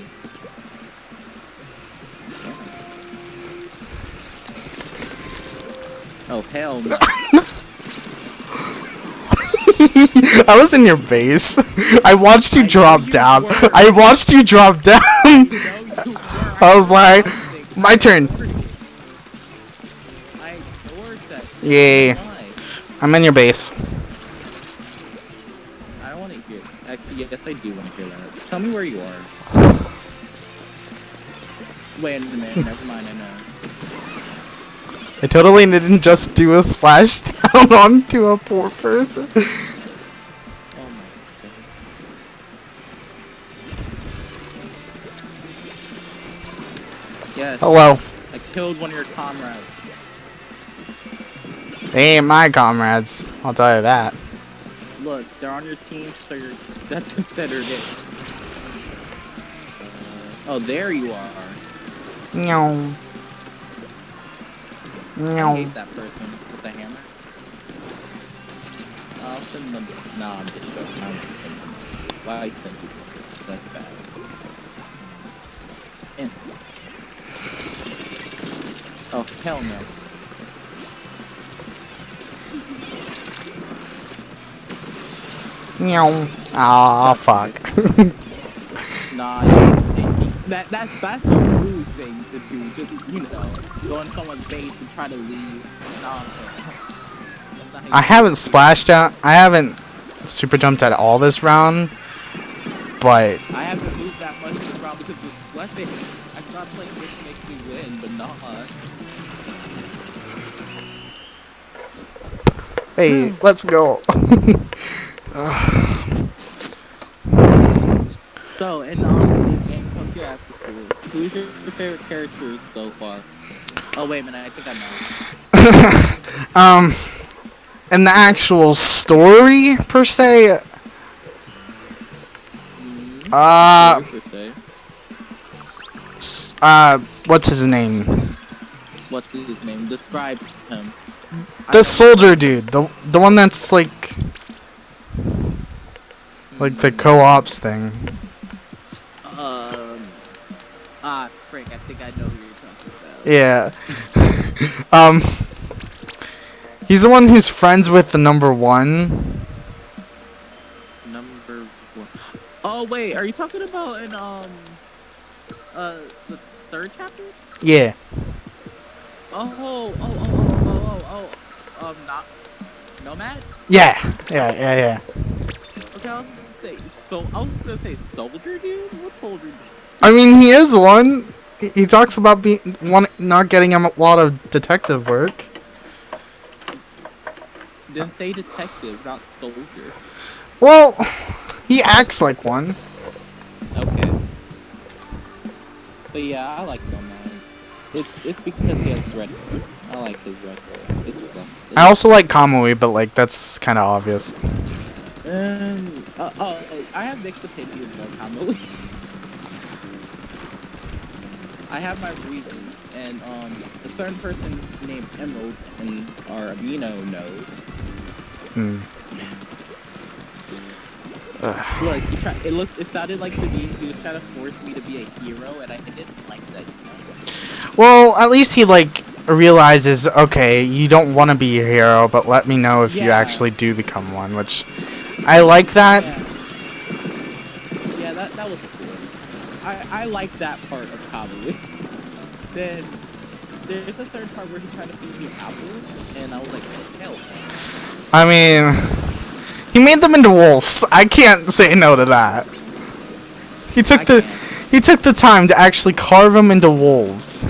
Oh, hell no. I was in your base. I watched you drop down. I watched you drop down. I was like, my turn. Yay. I'm in your base. I don't want to hear. Actually, yes, I do want to hear that. Tell me where you are. Wait a minute. Never mind. I know. I totally didn't just do a splash down onto a poor person. Oh my god. Yes. Hello. I killed one of your comrades. They ain't my comrades. I'll tell you that. Look, they're on your team, so that's considered it. Oh, there you are. No. I hate that person with the hammer. I'll send them. No, I'm just joking. I won't send them. Why I send people? That's bad. Oh, hell no. Meow. Aw, fuck. Nah, you're stinky. That's the rude thing to do. Just, you know, go in someone's base and try to leave. Nah, I haven't splashed out. I haven't super jumped at all this round, but I haven't moved that much this round because it's sweating. I thought playing this makes me win, but nah. Hey, let's go. So, in game Tokyo After Schools, who's your favorite character so far? Oh wait a minute, I think I know. And the actual story per se. Story per se. What's his name? What's his name? Describe him. The soldier dude, the one that's like the co-ops thing. Frick, I think I know who you're talking about. Yeah. He's the one who's friends with the number one. Number one. Oh wait, are you talking about in the third chapter? Yeah. Not Nomad? Yeah. Yeah. Okay, I was gonna say soldier dude? What soldier dude? I mean, he is one. He talks about not getting him a lot of detective work. Then say detective, not soldier. Well, he acts like one. Okay. But yeah, I like Nomad. It's because he has red hair. I like his red hair. It's I also like Kamui, but like that's kind of obvious. I have mixed opinions about Kamui. I have my reasons, and a certain person named Emerald in our amino node. Look, it sounded like to me he was trying to force me to be a hero, and I didn't like that. Well, at least he like realizes, okay, you don't want to be a hero, but let me know if you actually do become one, which I like that. Yeah, that was cool. I like that part of Kamui. Then there's a certain part where he tried to feed me apples, and I was like, hell. I mean, he made them into wolves. I can't say no to that. He took the time to actually carve them into wolves.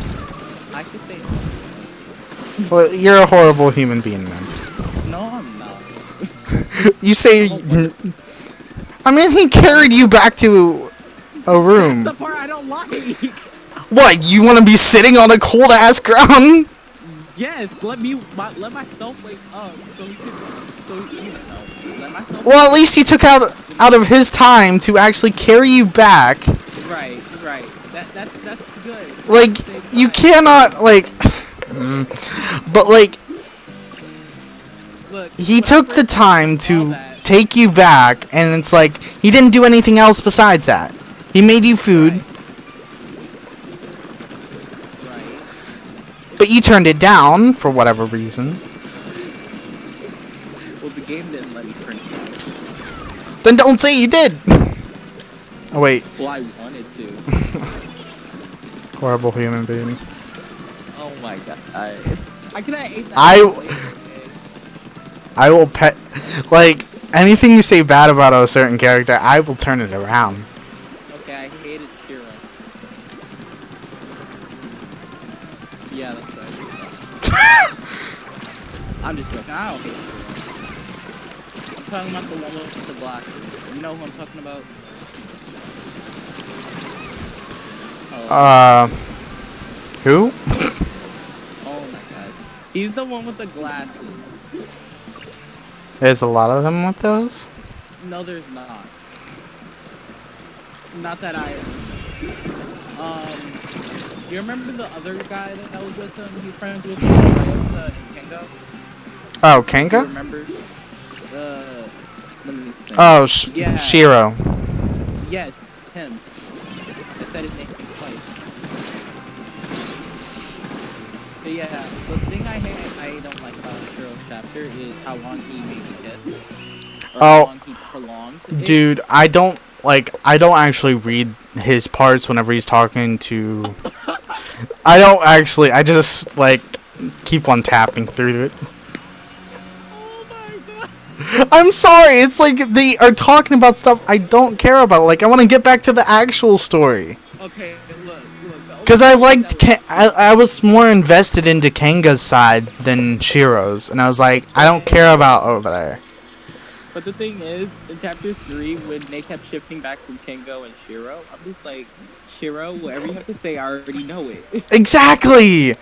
I can say no. Well, you're a horrible human being, man. No, I'm not. You say... I mean, he carried you back to a room. That's the part I don't like. What, you want to be sitting on a cold-ass ground? Yes, let myself wake up let myself... Well, at least he took out of his time to actually carry you back. Right. That's good. Like, you cannot, like... but, like... Look, he took the time to take you back, and it's like, he didn't do anything else besides that. He made you food. Right. But you turned it down, for whatever reason. Well, the game didn't let me turn it down. Then don't say you did! Oh, wait. Well, I wanted to. Horrible human being. Oh my god. I could have ate that. I will pet... Like, anything you say bad about a certain character, I will turn it around. Okay, I hated Kira. Yeah, that's right. I'm just joking. I don't hate Kira. I'm talking about the one with the glasses. You know who I'm talking about? Who? Oh my god. He's the one with the glasses. There's a lot of them with those? No, there's not. Not that I... You remember the other guy that was with him? He's friends with Kengo? Oh, Kenga? Remember? Let me think. Oh, yeah. Shiro. Yes, it's him. I said his name twice. But yeah, the thing I don't like about Shiro's chapter is how long he made the kiss. Or how long he prolonged it. Dude, I don't actually read his parts whenever he's talking to... I just, like, keep on tapping through it. Oh my god! I'm sorry, it's like they are talking about stuff I don't care about. Like, I want to get back to the actual story. Okay, look, the Because I liked, I was more invested into Kanga's side than Shiro's, and I was like, I don't care about over there. But the thing is, in chapter 3, when they kept shifting back from Kengo and Shiro, I'm just like, Shiro, whatever you have to say, I already know it. Exactly!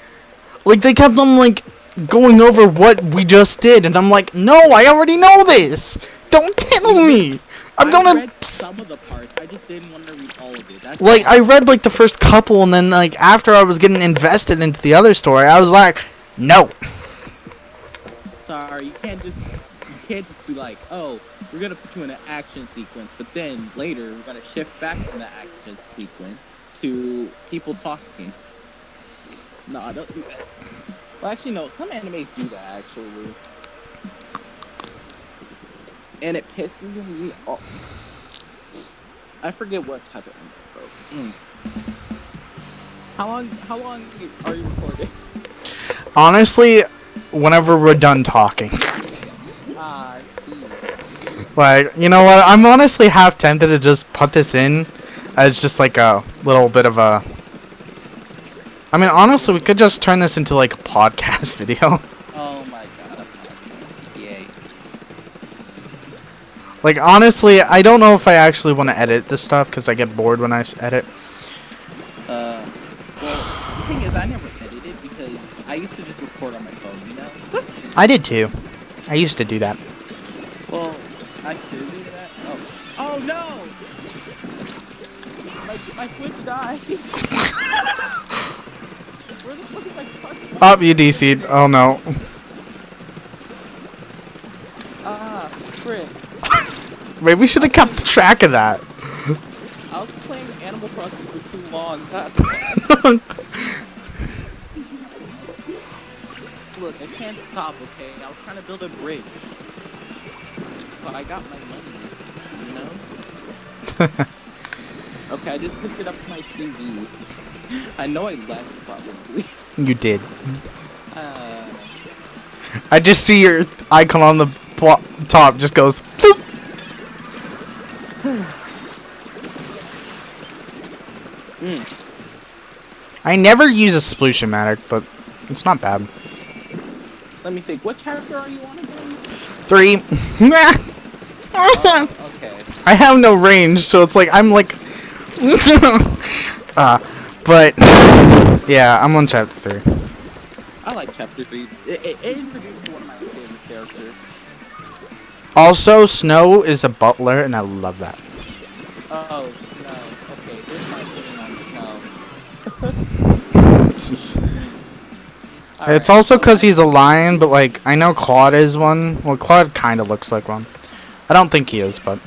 Like, they kept on, like, going over what we just did, and I'm like, no, I already know this! Don't tell me! I read some of the parts, I just didn't want to read all of it. That's like, I read, like, the first couple, and then, like, after I was getting invested into the other story, I was like, no. Sorry, you can't just be like, oh, we're gonna put you in an action sequence, but then later we're gonna shift back from the action sequence to people talking. No, don't do that. Well, actually, no. Some animes do that actually, and it pisses me off. I forget what type of anime, though. How long are you recording? Honestly, whenever we're done talking. I see. Like, you know what? I'm honestly half tempted to just put this in as just like a little bit of a... I mean, honestly, we could just turn this into like a podcast video. Oh my god, a podcast. Yay. Like, honestly, I don't know if I actually want to edit this stuff because I get bored when I edit. Well, the thing is, I never edited because I used to just record on my phone, you know? I did too. I used to do that. Well, I still do that. Oh no! My Switch died. Where the fuck is my card? Oh, you DC'd. Oh no. Ah, frick. Maybe we should have kept track of that. I was playing Animal Crossing for too long. That's why. Look, I can't stop, okay? I was trying to build a bridge. So I got my monies, you know? Okay, I just hooked it up to my TV. I know I left, probably. You did. I just see your icon on the top just goes bloop. I never use a solution matic, but it's not bad. Let me think. What chapter are you on again? 3. Okay. I have no range, so it's like I'm like. But yeah, I'm on chapter 3. I like chapter 3. It introduced one of my favorite characters. Also, Snow is a butler, and I love that. Oh, Snow. Okay, here's my opinion on Snow. It's also because he's a lion, but like I know Claude is one. Well, Claude kind of looks like one. I don't think he is, but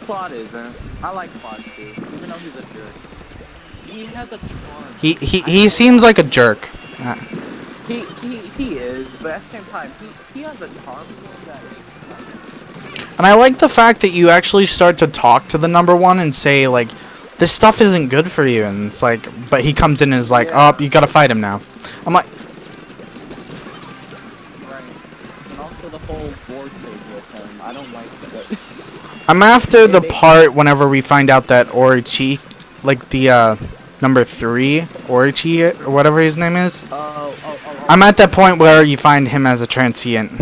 Claude isn't. I like Claude too, even though he's a jerk. He has a charm. He seems like a jerk. He is, but at the same time, he has a charm to him that makes sense. And I like the fact that you actually start to talk to the number 1 and say like, this stuff isn't good for you, and it's like, but he comes in and is like, oh, you gotta fight him now. I'm like. And also the whole board thing with him, I don't like that. I'm after the part whenever we find out that Orichi, like the number 3 Orichi or whatever his name is. I'm at that point where you find him as a transient.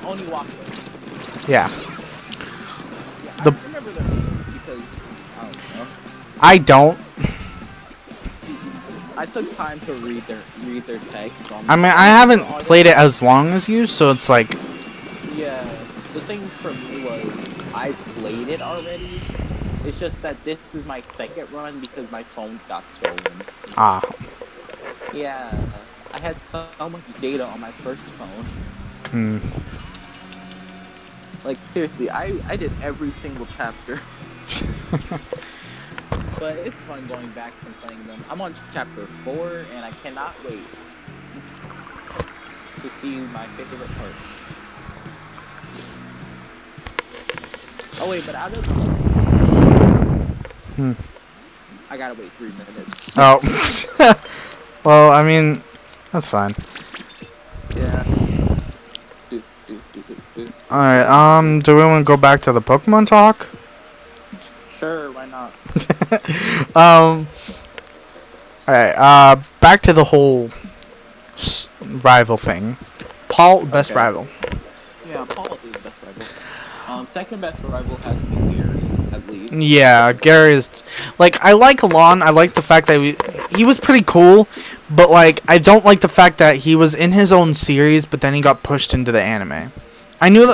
Oniwaka. Yeah. I remember their names because I don't. I took time to read their text. I mean, I haven't played it as long as you, so it's like. Yeah, the thing for me was I played it already. It's just that this is my second run because my phone got stolen. Ah. Yeah, I had so much data on my first phone. Like seriously, I did every single chapter. But it's fun going back and playing them. I'm on chapter 4, and I cannot wait to see my favorite part. Oh wait, but out of I gotta wait 3 minutes. Oh. Well, I mean, that's fine. Yeah. Alright, do we want to go back to the Pokemon talk? Sure, why not? Alright, back to the whole rival thing. Paul, best Okay. rival. Yeah, Paul is best rival. Second best rival has to be Gary, at least. Yeah, Gary is like I like Alon. I like the fact that he was pretty cool, but like I don't like the fact that he was in his own series, but then he got pushed into the anime. I knew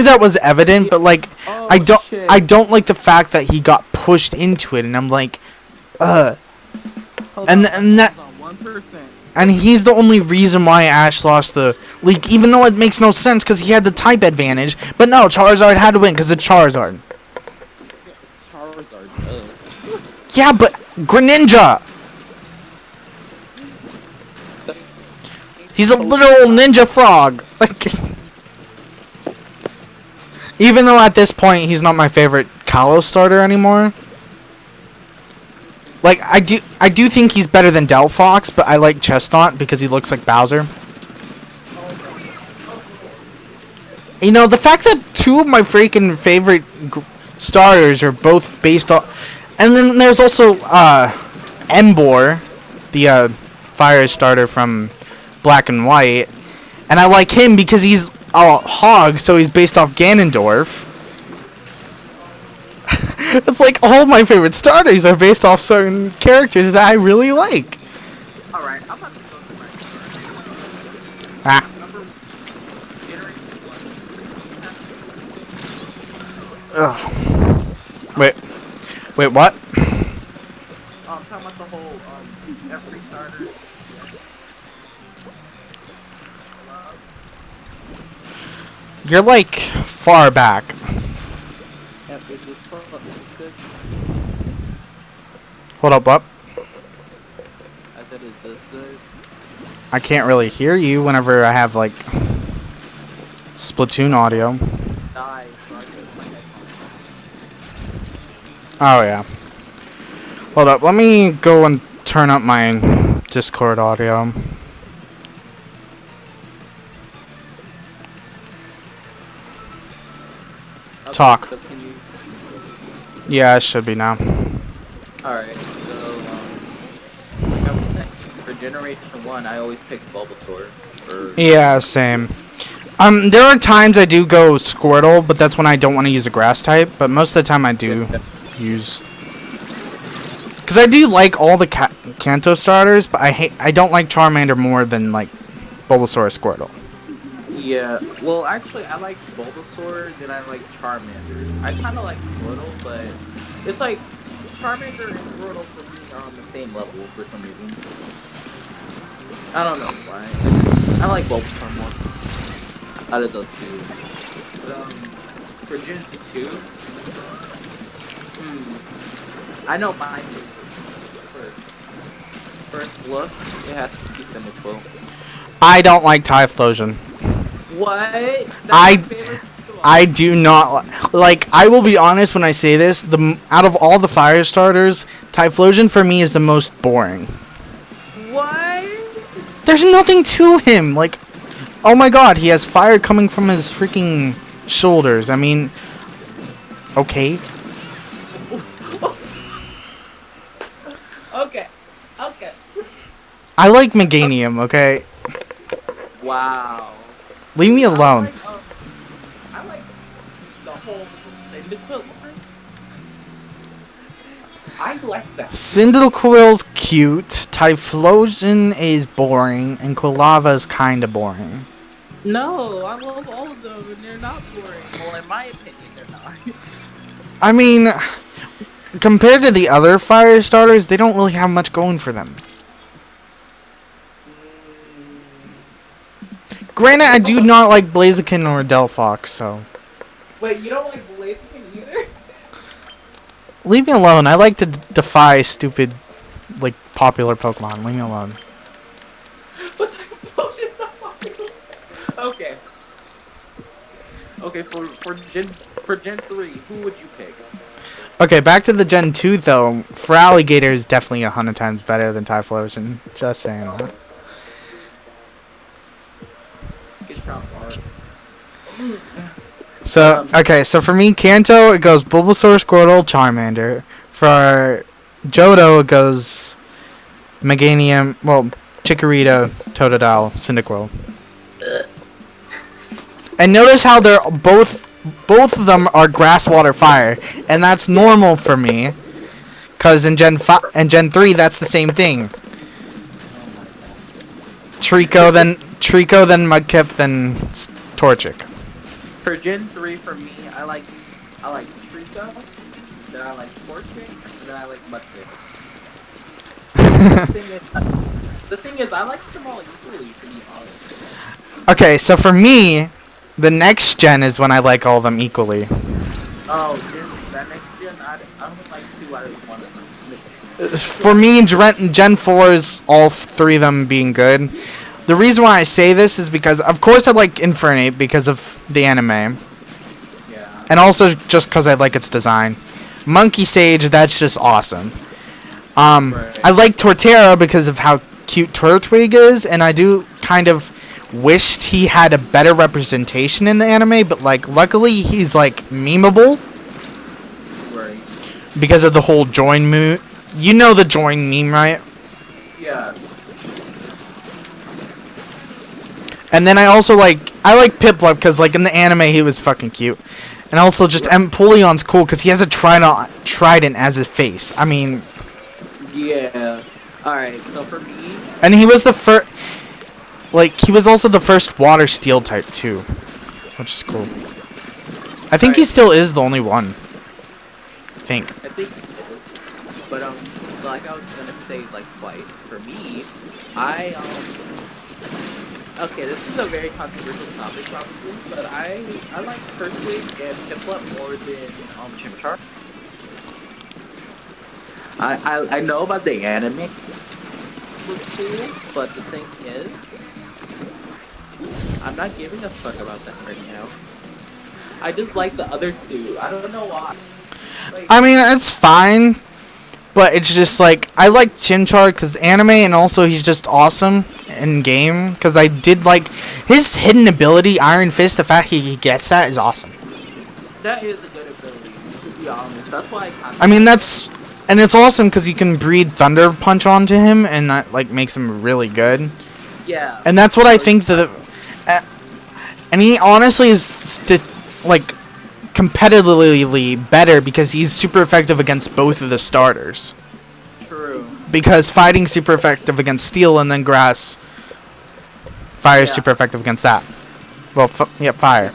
that was evident, but like Oh shit. I don't like the fact that he got pushed into it, and I'm like, Hold and on, and that hold on, 1%. and he's the only reason why Ash lost the league, even though it makes no sense because he had the type advantage. But no, Charizard had to win because it's Charizard. Yeah, it's Charizard. Yeah, but Greninja. He's a literal ninja frog. Like, even though at this point he's not my favorite Kalos starter anymore. Like I do think he's better than Delphox, but I like Chestnut because he looks like Bowser. You know, the fact that two of my freaking favorite starters are both based on, and then there's also Embor, the fire starter from Black and White, and I like him because he's a hog, so he's based off Ganondorf. It's like all my favorite starters are based off certain characters that I really like. Alright, I'm about to go to my Ah. number generation Ugh. Wait, what? I'm talking about the whole every starter. You're like far back. Yeah, is this good? Hold up, what? I said, is this good? I can't really hear you whenever I have like Splatoon audio. Die, so I can play it. Oh yeah. Hold up, let me go and turn up my Discord audio. Okay, Talk. So can you... Yeah, it should be now. Alright, so, like I was saying, for Generation 1, I always pick Bulbasaur. Yeah, same. There are times I do go Squirtle, but that's when I don't want to use a grass type. But most of the time I do use, because I do like all the Kanto starters, but I don't like Charmander more than like Bulbasaur or Squirtle. Yeah, well, actually, I like Bulbasaur, then I like Charmander. I kind of like Squirtle, but it's like Charmander and Squirtle for me are on the same level for some reason. I don't know why. I like Bulbasaur more out of those two. But, for Gen 2, I know my favorite. First look, it has to be Cyndaquil. I don't like Typhlosion. What? That's my favorite. I do not like. I will be honest when I say this. Out of all the fire starters, Typhlosion for me is the most boring. What? There's nothing to him. Like, oh my god, he has fire coming from his freaking shoulders. I mean, okay. Okay. I like Meganium. Okay, Wow. leave me alone. I like the whole Cyndaquil line. I like that. Cyndaquil's cute. Typhlosion is boring, and Quilava is kind of boring. No, I love all of them, and they're not boring. Well, in my opinion, they're not. I mean, compared to the other fire starters, they don't really have much going for them. Granted, I do not like Blaziken or Delphox, so Wait, you don't like Blaziken either? leave me alone. I like to defy stupid, like, popular Pokemon. Leave me alone. What type of bullshit's not popular? Okay. Okay, for Gen 3, who would you pick? Okay, back to the Gen 2, though. For Alligator is definitely 100 times better than Typhlosion. Just saying that. So, okay, so for me, Kanto, it goes Bulbasaur, Squirtle, Charmander. For Johto, it goes Meganium, well, Chikorita, Totodile, Cyndaquil. And notice how they're both of them are grass, water, fire, and that's normal for me, cause in Gen 3 that's the same thing. Trico, then Mudkip, then Torchic. For Gen 3, for me, I like Trico, then I like Torchic, and then I like Mudkip. the thing is, I like them all equally, to be honest. Okay, so for me, the next gen is when I like all of them equally. Oh, that next gen, I don't like 2 out of 1 of them. For me, Gen 4 is all 3 of them being good. The reason why I say this is because, of course, I like Infernape because of the anime. Yeah. And also just because I like its design. Monkey Sage, that's just awesome. Right. I like Torterra because of how cute Turtwig is, and I do kind of wished he had a better representation in the anime, but like luckily he's like memeable. Right. Because of the whole join move. You know the join meme, right? Yeah. And then I also like Piplup because like in the anime he was fucking cute. And also just Empoleon's cool because he has a trident as his face. I mean, yeah. Alright, so for me, and he was the first, like, he was also the first water steel type too, which is cool. I think he still is the only one. I think it is. But like I was gonna say like twice, for me, okay, this is a very controversial topic probably, but I like Turtwig and Piplup more than Chimchar. I know about the anime was cool, but the thing is, I'm not giving a fuck about that right now. I just like the other 2. I don't know why. Like, I mean, it's fine, but it's just like I like Chimchar because anime, and also he's just awesome in game. Because I did like his hidden ability, Iron Fist. The fact he gets that is awesome. that is a good ability, to be honest. That's why I mean, and it's awesome because you can breathe Thunder Punch onto him, and that like makes him really good. Yeah. And that's what I think and he honestly is like competitively better because he's super effective against both of the starters. True. Because fighting super effective against steel, and then grass, fire is super effective against that. Well, fire.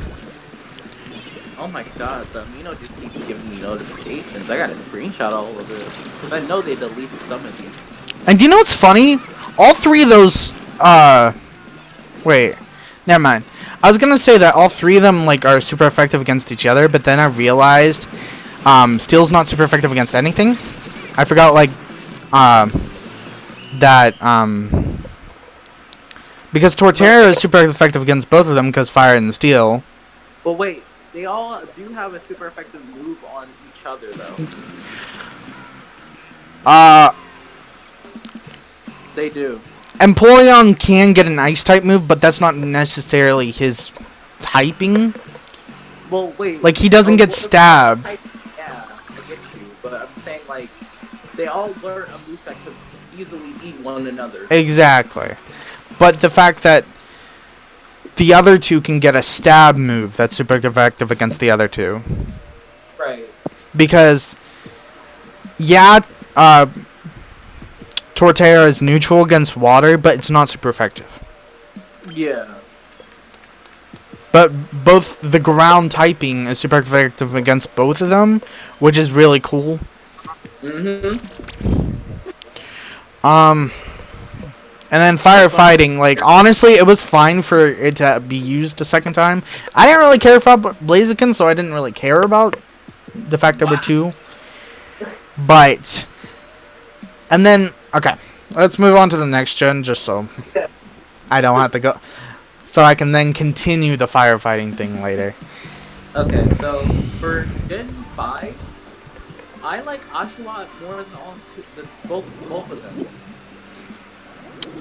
Oh my god, the Amino just keeps giving me notifications. I got a screenshot all of it. Because I know they deleted some of these. And do you know what's funny? All 3 of those, wait, never mind. I was gonna say that all 3 of them, like, are super effective against each other, but then I realized, steel's not super effective against anything. I forgot, like, because Torterra is super effective against both of them because fire and steel. But wait, they all do have a super effective move on each other, though. They do. Empoleon can get an ice type move, but that's not necessarily his typing. Well, wait. Like, he doesn't get stabbed. Yeah, I get you. But I'm saying, like, they all learn a move that could easily beat one another. Exactly. But the fact that the other 2 can get a stab move that's super effective against the other 2. Right. Because, yeah, Torterra is neutral against water, but it's not super effective. Yeah. But both the ground typing is super effective against both of them, which is really cool. And then firefighting, like, honestly, it was fine for it to be used a second time. I didn't really care about Blaziken, so I didn't really care about the fact there were 2. But, and then, okay, let's move on to the next gen, just so I don't have to go, so I can then continue the firefighting thing later. Okay, so for Gen 5, I like Oshawott more than both of them.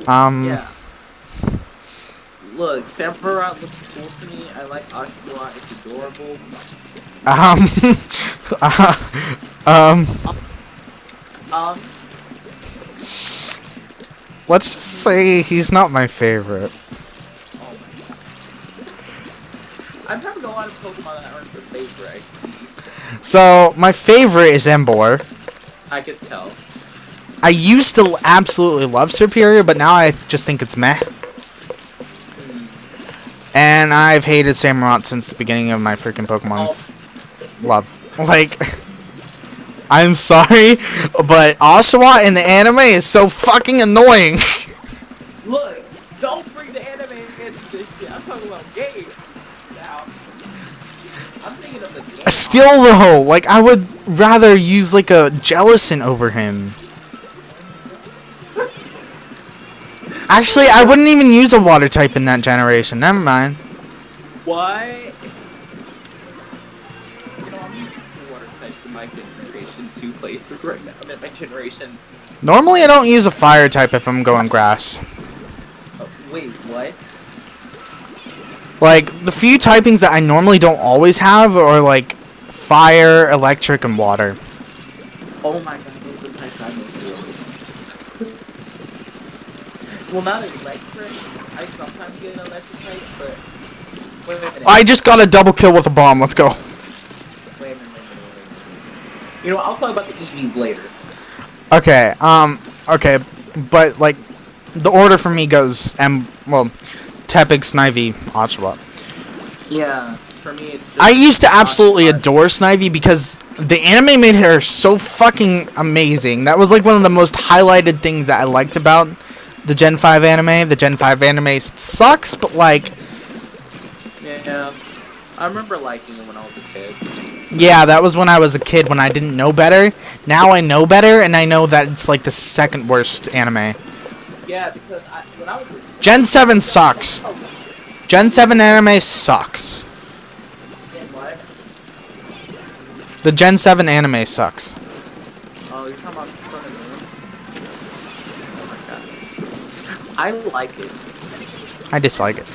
Yeah. Look, Samurott looks cool to me. I like Ashura. It's adorable. Um, Let's just say he's not my favorite. oh my god. I'm having a lot of Pokemon that aren't your favorite. So, my favorite is Emboar. I could tell. I used to absolutely love Superior, but now I just think it's meh. And I've hated Samurott since the beginning of my freaking Pokemon love. Like, I'm sorry, but Oshawott in the anime is so fucking annoying. Look, don't bring the anime into this shit. I'm talking about games. Now, I'm thinking of the game. Still though, like, I would rather use like a Jellicent over him. Actually, I wouldn't even use a water type in that generation. Never mind. What? You know, I'm using two water types in my generation 2 playthrough right now. I'm in my generation. Normally, I don't use a fire type if I'm going grass. Wait, what? Like, the few typings that I normally don't always have are like fire, electric, and water. Oh my god, those are the types I most feel. Well, not electric. I sometimes get an electric type, but... Wait a minute. I just got a double kill with a bomb. Let's go. Wait a minute. You know, I'll talk about the EVs later. Okay, okay, but like, the order for me goes, Tepig, Snivy, Oshawott. Yeah, for me it's just I used to absolutely Oshawott. adore Snivy because the anime made her so fucking amazing. That was like one of the most highlighted things that I liked about the Gen 5 anime. The Gen 5 anime sucks, but like... Yeah, I remember liking it when I was a kid. Yeah, that was when I was a kid, when I didn't know better. Now I know better, and I know that it's like the second worst anime. Yeah, because when I was a Gen 7 sucks. Gen 7 anime sucks. kid, what? The Gen 7 anime sucks. Oh, you're talking about Sun and Moon? Oh my god. I like it. I dislike it.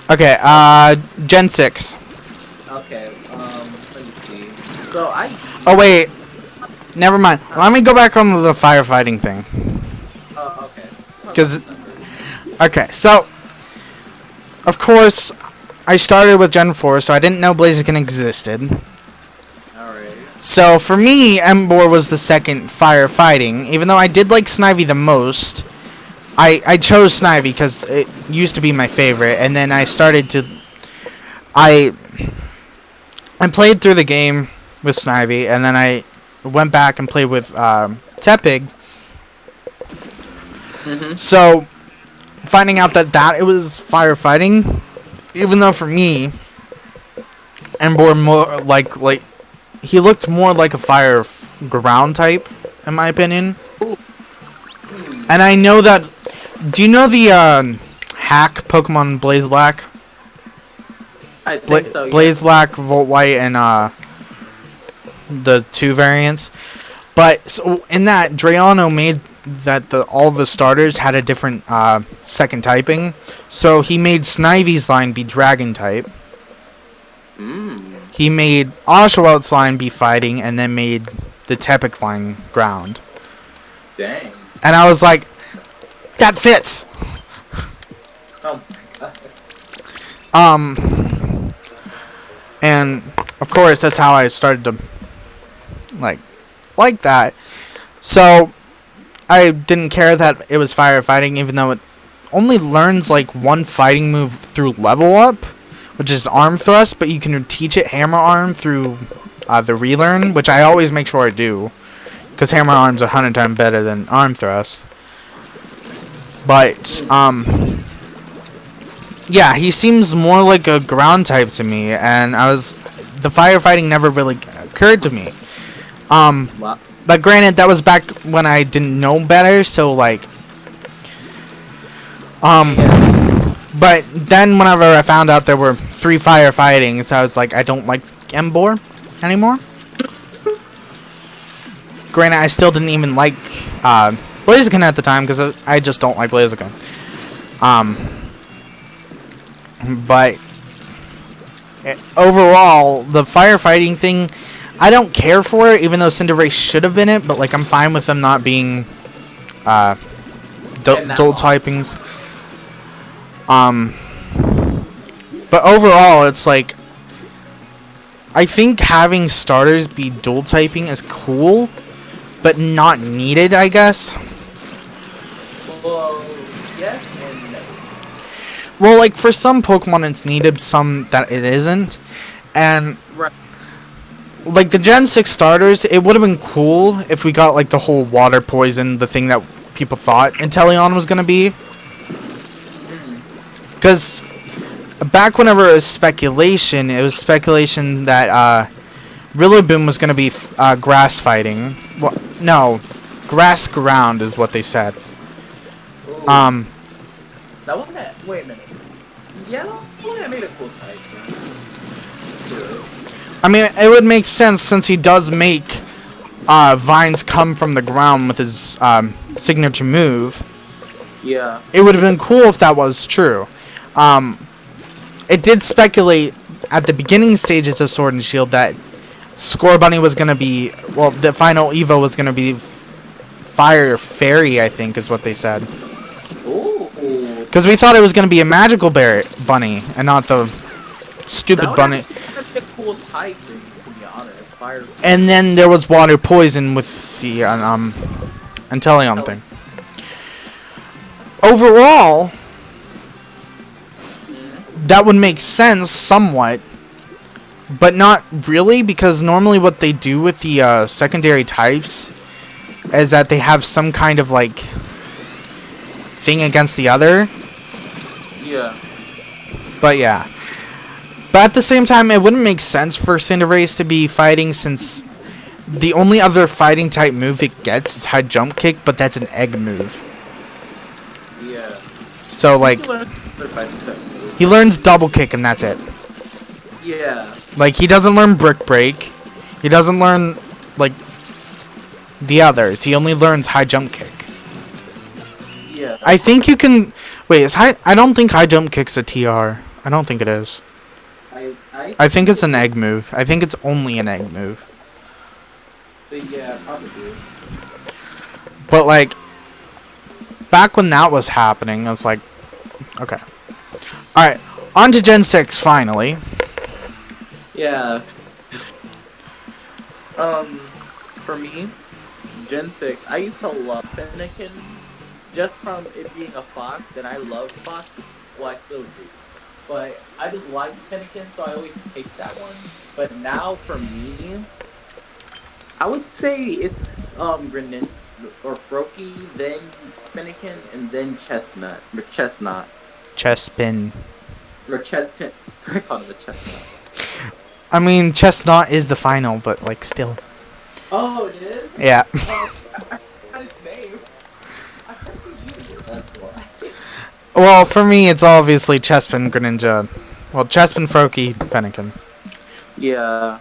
Okay, Gen 6. Okay, let me see. So Oh, wait. Never mind. Let me go back on the firefighting thing. Oh, okay. Because... Okay, so... Of course, I started with Gen 4, so I didn't know Blaziken existed. Alright. So, for me, Emboar was the second firefighting. Even though I did like Snivy the most, I chose Snivy because it used to be my favorite. And then I started to... I played through the game with Snivy, and then I went back and played with Tepig. So, finding out that it was firefighting, even though for me, Emboar more like he looked more like a fire ground type, in my opinion. And I know that. Do you know the hack Pokemon Blaze Black? I think so, yeah. Blaze Black, Volt White, and the 2 variants. But so in that, Drayano made that all the starters had a different second typing. So he made Snivy's line be Dragon type. He made Oshawott's line be Fighting, and then made the Tepig line Ground. Dang. And I was like, that fits. Oh my god. And of course that's how I started to like that. So I didn't care that it was firefighting, even though it only learns like one fighting move through level up, which is arm thrust, but you can teach it hammer arm through the relearn, which I always make sure I do, because hammer arm's 100 times better than arm thrust. But yeah, he seems more like a ground type to me, and the firefighting never really occurred to me. Wow. But granted, that was back when I didn't know better, so like, but then whenever I found out there were 3 firefightings, I was like, I don't like Emboar anymore. Granted, I still didn't even like Blaziken at the time, because I just don't like Blaziken. But overall, the firefighting thing, I don't care for it, even though Cinderace should have been it. But like, I'm fine with them not being dual typings. But overall, it's like, I think having starters be dual typing is cool, but not needed, I guess. Well, yes and no. Well, like, for some Pokemon it's needed, some that it isn't. And, Right. like, the Gen 6 starters, it would have been cool if we got, like, the whole water poison, the thing that people thought Inteleon was going to be. Because back whenever it was speculation that Rillaboom was going to be grass fighting. Well, no, grass ground is what they said. Ooh. That one that, wait a minute. Yeah, that one that made a cool type. I mean, it would make sense since he does make vines come from the ground with his signature move. Yeah. It would have been cool if that was true. It did speculate at the beginning stages of Sword and Shield that Scorbunny was going to be, well, the final Evo was going to be Fire Fairy, I think is what they said. Ooh. Because we thought it was going to be a magical bunny and not the stupid bunny. That's a cool type, to be honest. Fire. And then there was water poison with the Inteleon thing. Overall, that would make sense somewhat, but not really, because normally what they do with the secondary types is that they have some kind of like thing against the other. Yeah. But yeah. But at the same time, it wouldn't make sense for Cinderace to be fighting, since the only other fighting type move it gets is high jump kick, but that's an egg move. Yeah. So like, he learns double kick and that's it. Yeah. Like, he doesn't learn brick break. He doesn't learn like the others. He only learns high jump kick. Yeah. I think you can wait, I don't think high jump kick's a TR. I don't think it is. I think it's an egg move. I think it's only an egg move. Yeah, probably. But like, back when that was happening, I was like, okay. Alright, on to Gen 6 finally. Yeah. For me, Gen 6, I used to love Fennekin just from it being a fox, and I love fox. Well, I still do. But I just like Fennekin, so I always take that one. But now, for me, I would say it's Greninja or Froakie, then Fennekin, and then Chestnut. Or Chestnut. Chespin. Or Chespin. I call him a Chestnut. I mean, Chestnut is the final, but like still. Oh, it is? Yeah. I forgot its name. I heard you use it, that's why. Well, for me, it's obviously Chespin, Greninja. Well, Chespin, Froakie, Fennekin. Yeah.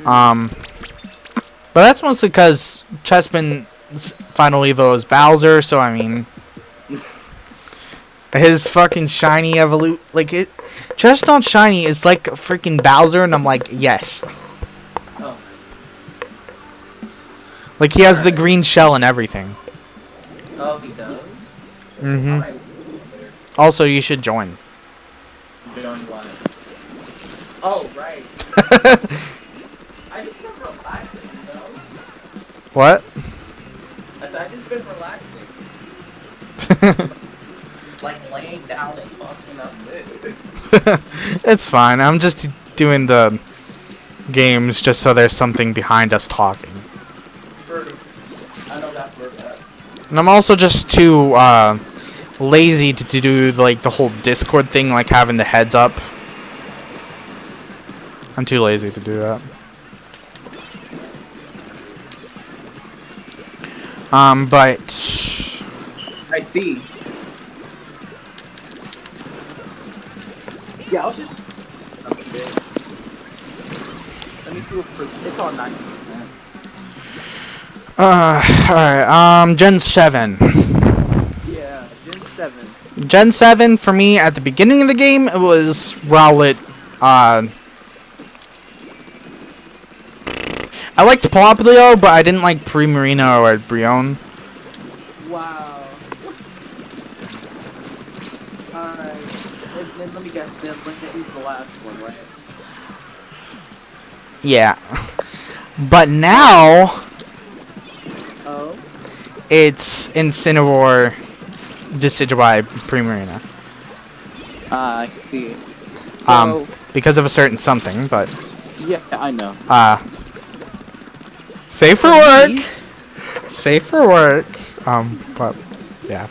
But that's mostly because Chespin's final Evo is Bowser, so I mean, his fucking shiny like it, Chestnut shiny is like a freaking Bowser, and I'm like, yes. Oh. Like, he has the green shell and everything. Oh, he does? Mm-hmm. Alright. Also, you should join. Join what? Oh, right. I just been relaxing, you know? What? I said, I just been relaxing. Like laying down and talking up mood. It's fine. I'm just doing the games just so there's something behind us talking. I know that's where that. And I'm also just too lazy to do like the whole Discord thing, like having the heads up. I'm too lazy to do that. But I see. Yeah, I'll just. Okay. Let me see what it's on 90%. alright, Gen 7. Yeah, Gen 7. Gen 7 for me at the beginning of the game, it was Rowlet. I liked Poplio, but I didn't like Primarina or Brion. Wow. Alright. Then let me guess, then he's the last one, right? Yeah. But now, Oh? it's Incineroar, Decidueye, Primarina. I see. So, Because of a certain something, but, yeah, I know. safe for work. Safe for work. But, yeah.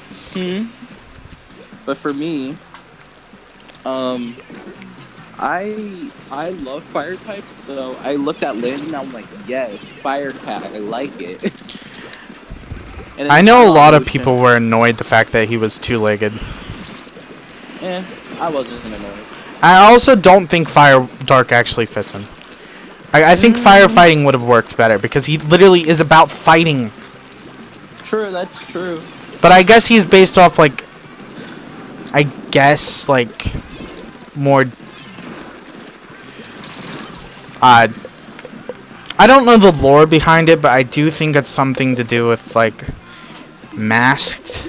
But for me, I love fire types, so I looked at Lynn and I'm like, yes, fire type, I like it. And I know a lot of people were annoyed the fact that he was two-legged. I wasn't annoyed. I also don't think Fire Dark actually fits him. I think firefighting would have worked better because he literally is about fighting. True, that's true. But I guess he's based off like, more. I don't know the lore behind it, but I do think it's something to do with like masked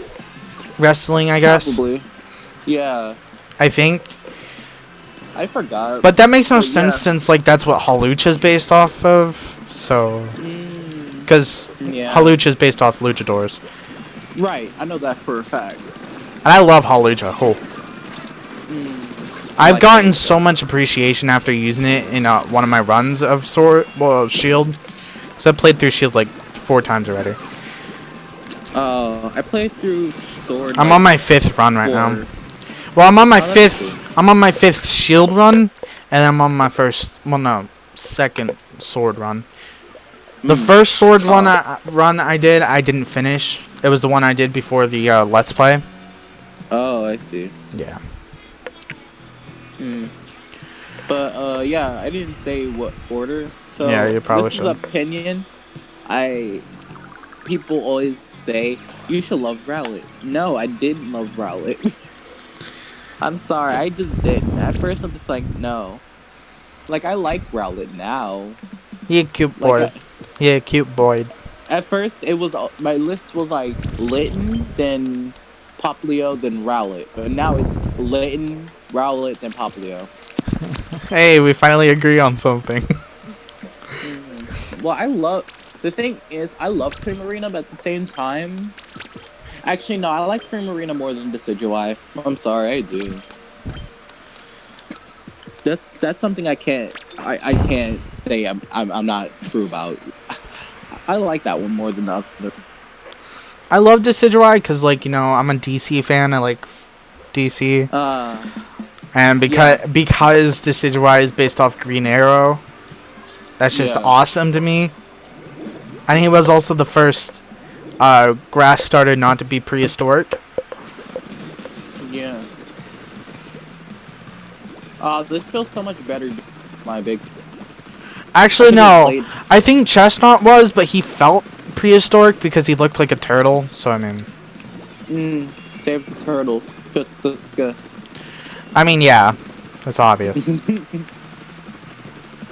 wrestling. I guess. Probably. Yeah. I think. I forgot. But that makes no sense since like that's what Halucha is based off of. So, because Halucha is based off luchadors. Right, I know that for a fact. And I love Halucha. Oh. I've gotten so much appreciation after using it in one of my runs of Shield. So I played through Shield like 4 times already. I played through Sword. I'm on my 5th run right now. Well, I'm on my 5th. I'm on my 5th Shield run, and I'm on my second Sword run. The first Sword run I did, I didn't finish. It was the one I did before the Let's Play. Oh, I see. Yeah. But yeah, I didn't say what order. So yeah, you probably this should. is opinion. People always say you should love Rowlet. No, I didn't love Rowlet. I'm sorry, I just didn't. At first, I'm just like, no. Like, I like Rowlet now. He a cute boy. Cute boy. At first, it was my list was like Litten, then Poplio, then Rowlet. But now it's Litten, Rowlet, then Poplio. Hey, we finally agree on something. Well, the thing is, I love Primarina, but at the same time... Actually, no, I like Primarina more than Decidueye. I'm sorry, I do. That's something I can't say I'm not true about. I like that one more than the other. I love Decidueye because, like, you know, I'm a DC fan. I like DC. And because Decidueye is based off Green Arrow, that's just awesome to me. And he was also the first grass starter not to be prehistoric. Yeah. This feels so much better than my big... Actually, no. I think Chestnut was, but he felt prehistoric because he looked like a turtle, so I mean... Save the turtles. I mean, yeah. That's obvious.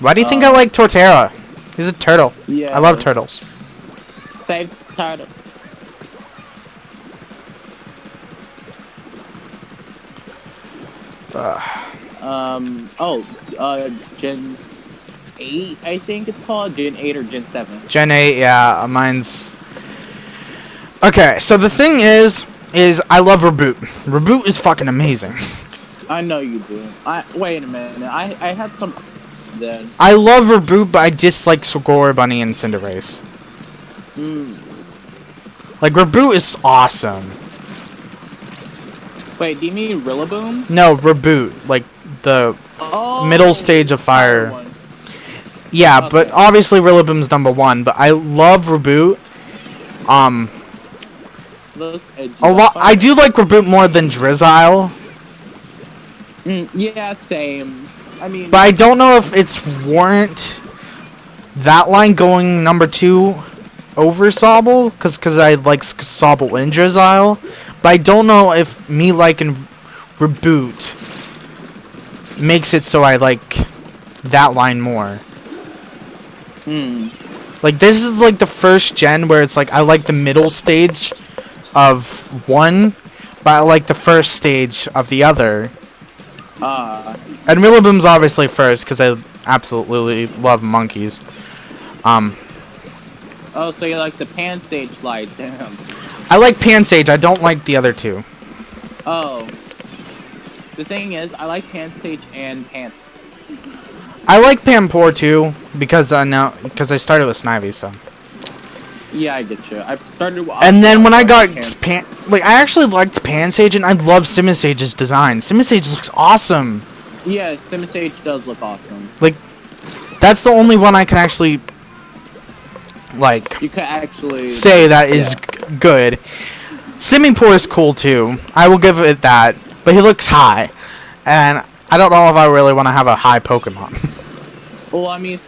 Why do you think I like Torterra? He's a turtle. Yeah. I love turtles. Save the turtle. Gen 8, I think it's called. Gen 8 or Gen 7. Gen 8, yeah, mine's... Okay, so the thing is I love Reboot. Reboot is fucking amazing. I know you do. Wait a minute. I have some... Then. I love Reboot, but I dislike Sgorbunny and Cinderace. Like, Reboot is awesome. Wait, do you mean Rillaboom? No, Reboot. Like, the middle stage of fire. Yeah, okay. But obviously Rillaboom's #1, but I love Reboot. Looks edgy. I do like Reboot more than Drizzile. Yeah, same. I mean... But I don't know if it's warrant that line going #2 over Sobble, because I like Sobble and Drizzile. But I don't know if me liking Reboot makes it so I like that line more. Like, this is like the first gen where it's like I like the middle stage of one, but I like the first stage of the other. And Rillaboom's obviously first because I absolutely love monkeys. Oh, so you like the Pan Sage light? Damn. I like Pansage. I don't like the other two. Oh. The thing is, I like Pan Sage and Pan. I like Pampor too because I started with Snivy, so. Yeah, I get you. I started. And then when I got I actually liked Pansage, and I love Simisage's design. Simisage looks awesome. Yeah, Simisage does look awesome. Like, that's the only one I can actually like. You could actually say that is good. Simipour is cool too. I will give it that, but he looks high, and I don't know if I really want to have a high Pokemon. Well, I mean,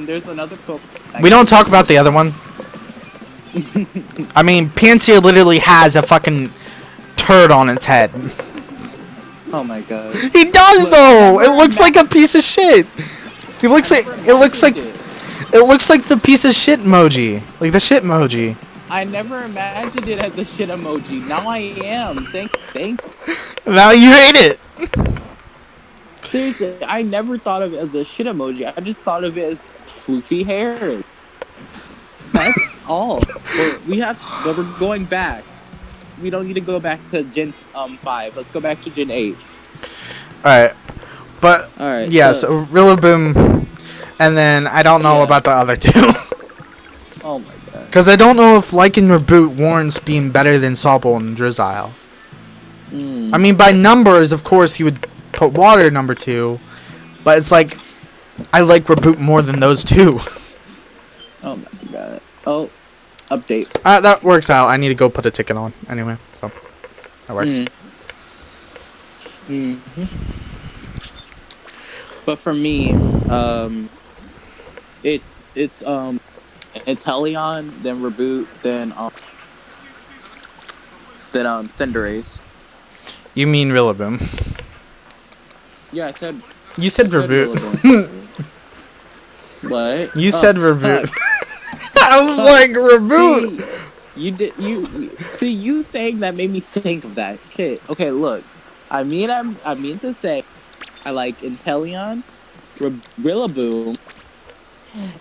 there's another Pokemon. We don't talk about the other one. I mean, Pansear literally has a fucking turd on its head. Oh my god. He does though. It looks like a piece of shit. It looks like the piece of shit emoji, like the shit emoji. I never imagined it as the shit emoji. Now I am. Thank. Now you hate it. Seriously, I never thought of it as the shit emoji. I just thought of it as floofy hair. That's all. But we're going back. We don't need to go back to Gen 5. Let's go back to Gen 8. Alright. But, alright, yeah, so Rillaboom, and then I don't know about the other two. Oh my god. Because I don't know if liking Reboot warrants being better than Sobble and Drizzile. I mean, by numbers, of course, you would put Water number 2, but it's like, I like Reboot more than those two. Oh my god. Oh, update. That works out. I need to go put a ticket on anyway, so that works. But for me, it's Helion, then Reboot, then Cinderace. You mean Rillaboom? Yeah, I said. You said Reboot. What? You said Reboot. I was like Reboot. See, you saying that made me think of that shit. Okay, look. I mean to say, I like Inteleon, Rillaboom,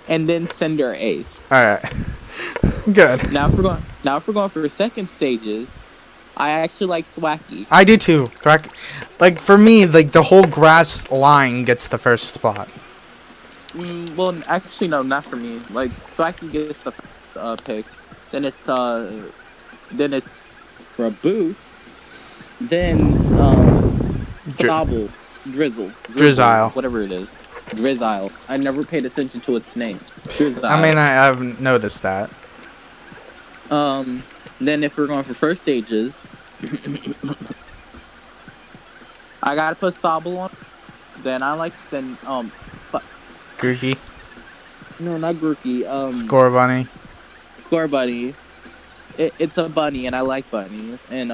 and then Cinderace. All right. Good. Now if we're going for second stages, I actually like Thwackey. I do too. Like for me, like the whole grass line gets the first spot. Well, actually, no, not for me. Like Thwackey gets the first pick, then it's Reboot, then Sobble, Drizzile, whatever it is. Drizzile. I never paid attention to its name. Drizzile. I mean, I've noticed that. Then if we're going for first stages, I gotta put Sobble on. Then I like Grookey. No, not Grookey. Scorbunny. Scorbunny. It's a bunny, and I like bunny. And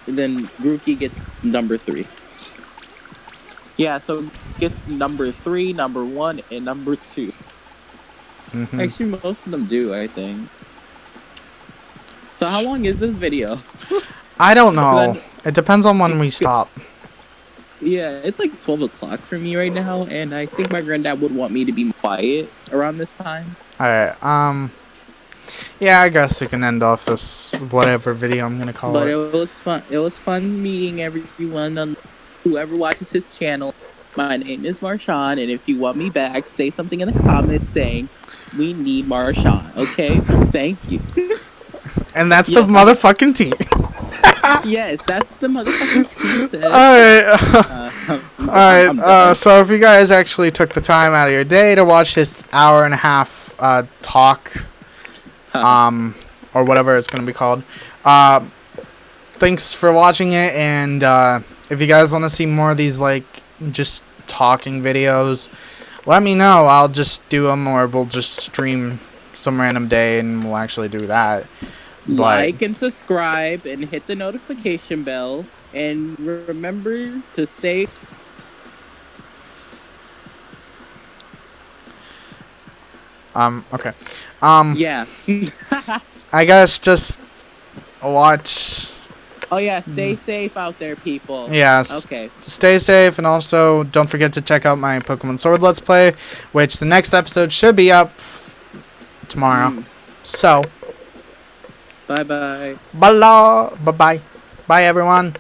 then Grookey gets number 3. Yeah, so it gets number 3, number 1, and number 2. Actually, most of them do, I think. So how long is this video? I don't know. It depends on when we stop. Yeah, it's like 12 o'clock for me right now, and I think my granddad would want me to be quiet around this time. Alright, yeah, I guess we can end off this whatever video I'm gonna call it. But it was fun. It was fun meeting everyone on whoever watches his channel. My name is Marshawn, and if you want me back, say something in the comments saying, we need Marshawn, okay? Thank you. And that's the motherfucking team. Yes, that's the motherfucking team, sis. Alright, so if you guys actually took the time out of your day to watch this hour and a half talk, or whatever it's gonna be called, thanks for watching it, and if you guys want to see more of these, like, just talking videos, let me know. I'll just do them, or we'll just stream some random day and we'll actually do that. But like and subscribe and hit the notification bell. And remember to stay. okay. Yeah. I guess just watch. Oh yeah, stay safe out there, people. Yes. Okay. Stay safe, and also don't forget to check out my Pokemon Sword Let's Play, which the next episode should be up tomorrow. So, Bye bye. bye bye. Bye everyone.